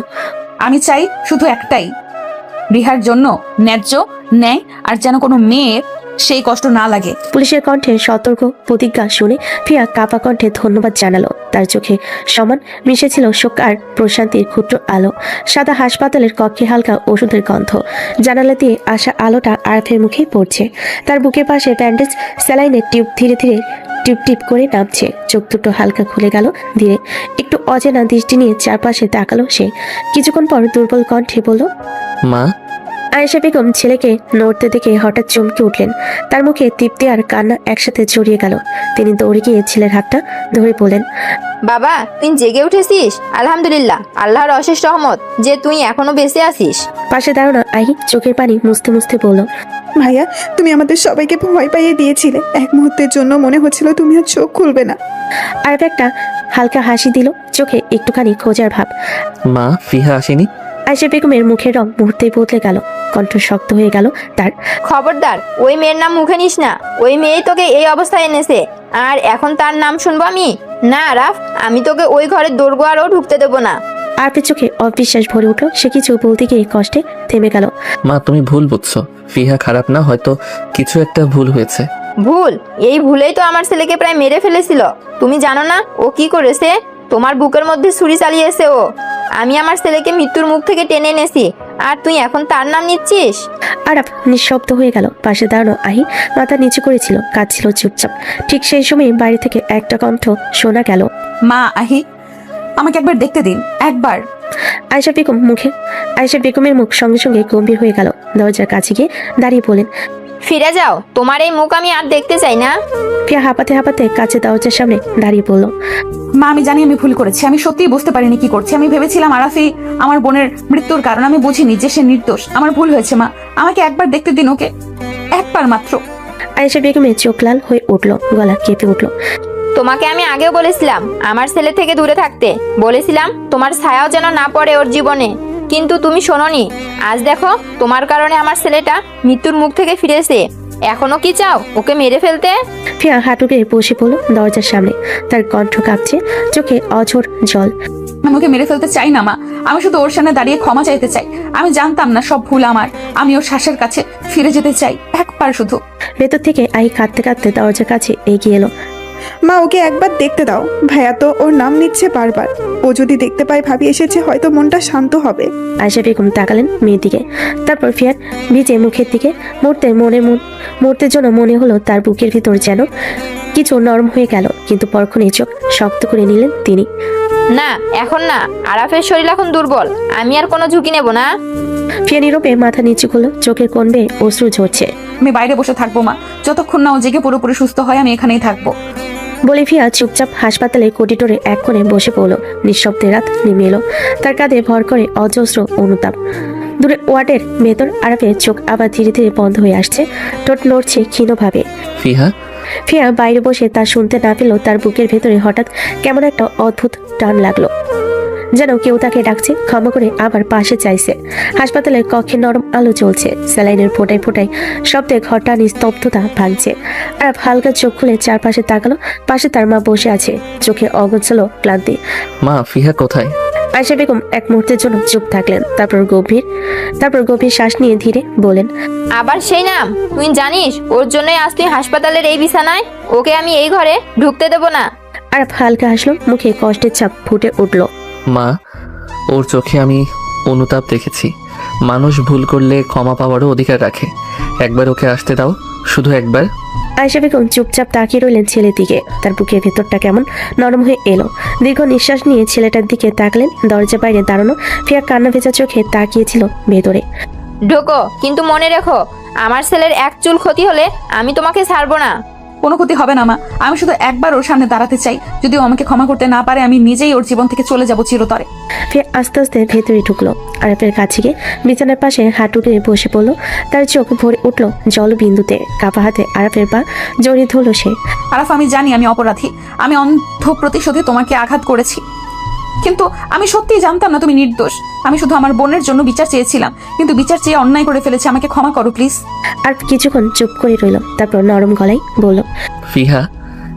আমি চাই শুধু একটাই, রিহার জন্য ন্যায্য ন্যায়, আর যেন কোনো মেয়ের সেই কষ্ট না লাগে। পুলিশের কণ্ঠে সতর্ক প্রতিজ্ঞা শুনে ফিয়া কাপা কণ্ঠে ধন্যবাদ জানালো। তার চোখে সমান মিশেছিল শোক আর প্রশান্তির ক্ষুদ্র আলো। সাদা হাসপাতালের কক্ষে হালকা ওষুধের গন্ধ। জানালা দিয়ে আসা আলোটা আরফের মুখে পড়ছে। তার বুকের পাশে ব্যান্ডেজ, স্যালাইনের টিউব ধীরে ধীরে টিপ টিপ করে নামছে। চোখ দুটো হালকা খুলে গেল ধীরে। একটু অচেনা দৃষ্টি নিয়ে চারপাশে তাকালো সে। কিছুক্ষণ পর দুর্বল কণ্ঠে বলল, মা। আয়েশা বেগম ছেলেকে নড়তে দেখে হঠাৎ চমকে উঠলেন। তার মুখে তৃপ্তি আর কান্না একসাথে জড়িয়ে গেল। তিনি দৌড়ে গিয়ে ছেলের হাতটা ধরে বললেন, বাবা, তুই জেগে উঠেছিস? আলহামদুলিল্লাহ, আল্লাহর অশেষ রহমত যে তুই এখনো বেঁচে আছিস। পাশে দাঁড়ানো আহি চোখের পানি মুছতে মুছতে বলল, ভাইয়া, তুমি আমাদের সবাইকে ভয় পাইয়ে দিয়েছিলে। এক মুহূর্তের জন্য মনে হচ্ছিল তুমি আর চোখ খুলবে না। আর একটা হালকা হাসি দিল, চোখে একটুখানি খোঁজার ভাব। মা, ফিহা আসেনি? আয়েশা বেগমের মুখের রং মুহূর্তেই বদলে গেল, কণ্ঠ শক্ত হয়ে গেল তার। খবরদার, ওই মেয়ের নাম মুখে নিস না। ওই মেয়েই তোকে এই অবস্থায় এনেছে, আর এখন তার নাম শুনবো আমি? না রাফ, আমি তোকে ওই ঘরের দোরগোয়ারও ঢুকতে দেবো না। আরফের চোখে অবিশ্বাস ভরে উঠল। সে কিছু বলতে গিয়ে কষ্টে থেমে গেল। মা, তুমি ভুল বুঝছো। ফিহা খারাপ না, হয়তো কিছু একটা ভুল হয়েছে। ভুল? এই ভুলেই তো আমার ছেলেকে প্রায় মেরে ফেলেছিল। তুমি জানো না ও কি করেছে? তোমার বুকের মধ্যে ছুরি চালিয়েছে ও। আমি আমার ছেলেকে মৃত্যুর মুখ থেকে টেনে এনেছি, আর তুই এখন তার নাম নিচ্ছিস? আরফ নিঃশব্দ হয়ে গেল। পাশে দাঁড়ানো আহি মাথা নিচু করেছিল, কাঁদছিল চুপচাপ। ঠিক সেই সময় বাইরে থেকে একটা কণ্ঠ শোনা গেল, মা, আহি, আমাকে একবার দেখতে দিন, একবার। আয়েশা বেগমের মুখ সঙ্গে সঙ্গে গম্ভীর হয়ে গেল। দরজার কাছে গিয়ে দাঁড়িয়ে বলেন, ফিরে যাও, তোমার এই মুখ আমি আর দেখতে চাই না। ফিয়া হাঁপাতে হাঁপাতে কাছে দরজার সামনে দাঁড়িয়ে বলল, মা, আমি জানি আমি ভুল করেছি। আমি সত্যিই বুঝতে পারিনি কি করছি। আমি ভেবেছিলাম আরাফি আমার বোনের মৃত্যুর কারণ। আমি বুঝিনি যে সে নির্দোষ। আমার ভুল হয়েছে মা, আমাকে একবার দেখতে দিন ওকে, একবার মাত্র। আয়েশা বেগমের চোখ লাল হয়ে উঠল, গলা কেঁপে উঠল। তোমাকে আমি আগেও বলেছিলাম আমার ছেলে থেকে দূরে থাকতে। বলেছিলাম তোমার ছায়াও যেন না পড়ে ওর জীবনে, কিন্তু তুমি শোনোনি। আজ দেখো, তোমার কারণে আমার ছেলেটা মৃত্যুর মুখ থেকে ফিরেছে। এখনো কি চাও ওকে মেরে ফেলতে? ফিয়া হাঁটু গেড়ে বসে পড়ল দরজার সামনে। তার কণ্ঠ কাঁপছে, চোখে অঝোর জল। আমি ওকে মেরে ফেলতে চাই না মা, আমি শুধু ওর সামনে দাঁড়িয়ে ক্ষমা চাইতে চাই। আমি জানতাম না, সব ভুল আমার। আমি ওর শ্বাসের কাছে ফিরে যেতে চাই, একবার শুধু। ভেতর থেকে আই কাঁদতে কাঁদতে দরজার কাছে এগিয়ে এলো। মা, ওকে একবার দেখতে দাও। ভাইয়া তো ওর নাম নিচ্ছে বারবার। ও যদি দেখতে পায় ভাবি এসেছে, হয়তো মনটা শান্ত হবে। আয়েশা বেগম তাকালেন মেয়ের দিকে, তারপর ফিয়ার ভিজে মুখের দিকে। মুহূর্তের জন্য মনে হলো তার বুকের ভিতর যেন কিছু নরম হয়ে গেল, কিন্তু পরক্ষণেই চোখ শক্ত করে নিলেন তিনি। না, এখন না। আরাফের শরীর এখন দুর্বল, আমি আর কোনো ঝুঁকি নেব না। ফিয়া নীরবে মাথা নিচু করলো, চোখের কোণ বেয়ে অশ্রু ঝরছে। আমি বাইরে বসে থাকবো মা, যতক্ষণ না ও জেগে পুরোপুরি সুস্থ হয় আমি এখানেই থাকবো। বলে ফিয়া চুপচাপ হাসপাতালে করিডোরে এক কোণে বসে পড়ল। নিঃশব্দে রাত নেমে এলো, তার কাঁধে ভর করে অজস্র অনুতাপ। দূরে ওয়ার্ডের ভেতর আরাফের চোখ আবার ধীরে ধীরে বন্ধ হয়ে আসছে, ঠোঁট নড়ছে ক্ষীণভাবে। ফিহা, ফিয়া বাইরে বসে তা শুনতে না পেলেও তার বুকের ভেতরে হঠাৎ কেমন একটা অদ্ভুত টান লাগলো, যেন কেউ তাকে ডাকছে, ক্ষমা করে আবার পাশে চাইছে। হাসপাতালের কক্ষে নরম আলো জ্বলছে, স্যালাইনের ফোটায় ফোটায় শব্দে ঘরটা নিস্তব্ধতা ভাঙছে। আর হালকা চোখ খুলে চারপাশে তাকালো, পাশে তার মা বসে আছে, চোখে অগোছালো ক্লান্তি। মা, ফিহা কোথায়? আয়েশা বেগম এক মুহূর্তের জন্য চুপ থাকলেন, তারপর গভীর শ্বাস নিয়ে ধীরে বলেন, আবার সেই নাম? তুই জানিস ওর জন্যই আজ তুই হাসপাতালের এই বিছানায়? ওকে আমি এই ঘরে ঢুকতে দেব না। আর হালকা হাসলো, মুখে কষ্টের ছাপ ফুটে উঠল। মা, ওর চোখে আমি অনুতাপ দেখেছি। মানুষ ভুল করলে ক্ষমা পাওয়ারও অধিকার রাখে। একবার ওকে আসতে দাও, শুধু একবার। আয়েশা বেগম চুপচাপ তাকিয়ে রইলেন ছেলের দিকে। তার বুকের ভেতরটা কেমন নরম হয়ে এলো। দীর্ঘ নিঃশ্বাস নিয়ে ছেলেটার দিকে তাকলেন। দরজা বাইরে দাঁড়ানো ফিয়া কান্না ভেজা চোখে তাকিয়েছিল ভেতরে। ঢোকো, কিন্তু মনে রেখো, আমার ছেলের এক চুল ক্ষতি হলে আমি তোমাকে ছাড়বো না। কোনো ক্ষতি হবে না মা, আমি শুধু একবার ওর সামনে দাঁড়াতে চাই। যদি ও আমাকে ক্ষমা করতে না পারে, আমি নিজেই ওর জীবন থেকে চলে যাব চিরতরে। ফিয়া আস্তে আস্তে ভেতরে ঢুকলো, আরাফের কাছে গিয়ে বিছানার পাশে হাঁটু গেড়ে বসে পড়লো। তার চোখ ভরে উঠলো জলবিন্দুতে, কাপা হাতে আরাফের পা জড়িয়ে ধরলো সে। আরাফ, আমি জানি আমি অপরাধী, আমি অন্ধ প্রতিশোধে তোমাকে আঘাত করেছি, কিন্তু আমি সত্যিই জানতাম না তুমি নির্দোষ। আমি শুধু আমার বোনের জন্য বিচার চেয়েছিলাম, কিন্তু বিচার চেয়ে অন্যায় করে ফেলেছি। আমাকে ক্ষমা করো প্লিজ। আর কিছুক্ষণ চুপ করে রইল, তারপর নরম গলায় বলল, ফিহা,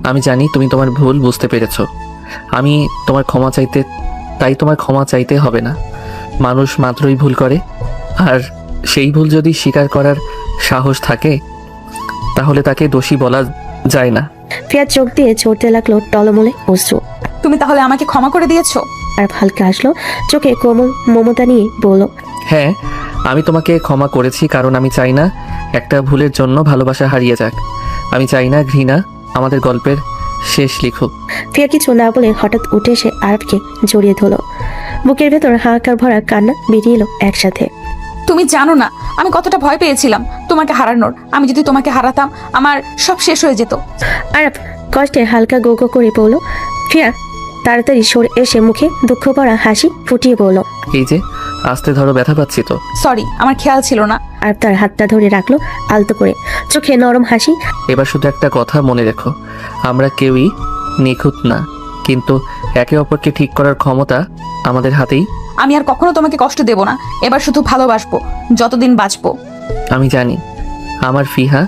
আমি জানি তুমি তোমার ভুল বুঝতে পেরেছ। আমি তোমার ক্ষমা চাইতে, তাই তোমার ক্ষমা চাইতে হবে না। মানুষ মাত্রই ভুল করে, আর সেই ভুল যদি স্বীকার করার সাহস থাকে তাহলে তাকে দোষী বলা যায় না। ফিয়া চোখ দিয়ে ঝরতে লাগলো টলমলে অশ্রু। তুমি তাহলে আমাকে ক্ষমা করে দিয়েছো? আর হালকা আসলো, চোখে কোমল মমতা নিয়ে বলল, হ্যাঁ, আমি তোমাকে ক্ষমা করেছি, কারণ আমি চাই না একটা ভুলের জন্য ভালোবাসা হারিয়ে যাক। আমি চাই না ঘৃণা আমাদের গল্পের শেষ লিখুক। ফিয়া কিছু না বলে হঠাৎ উঠে এসে আরবকে জড়িয়ে ধরল। বুকের ভেতর হাহাকার ভরা কান্না বেরিয়ে এলো একসাথে। তুমি জানো না আমি কতটা ভয় পেয়েছিলাম তোমাকে হারানোর। আমি যদি তোমাকে হারাতাম, আমার সব শেষ হয়ে যেত। আরব কষ্টে হালকা গো গো করে বলল। ফিয়া তাড়াতাড়ি সরে এসে মুখে দুঃখ ভরা হাসি ফুটিয়ে বলল, এই যে, আস্তে ধরো, ব্যথা পাচ্ছি তো। সরি, আমার খেয়াল ছিল না। আর তার হাতটা ধরে রাখলো আলতো করে, চোখে নরম হাসি। এবার শুধু একটা কথা মনে রেখো, আমরা কেউই নিখুঁত না, কিন্তু একে অপরকে ঠিক করার ক্ষমতা আমাদের হাতেই। আমি আর কখনো তোমাকে কষ্ট দেব না। এবার শুধু ভালোবাসবো, যতদিন বাঁচবো। আমি জানি আমার ফিহা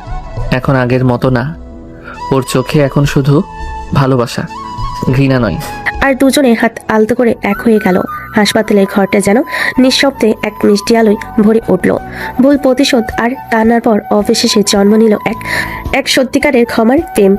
এখন আগের মতো না। ওর চোখে এখন শুধু ভালোবাসা, ঘৃণা নয়। আর দুজনে হাত আলতো করে এক হয়ে গেল। হাসপাতালের ঘরটা যেন নিঃশব্দে এক মিষ্টি আলোয় ভরে উঠল। ভুল প্রতিশোধ আর টানার পর অবশেষে জন্ম নিল এক সত্যিকারের ক্ষমার প্রেম।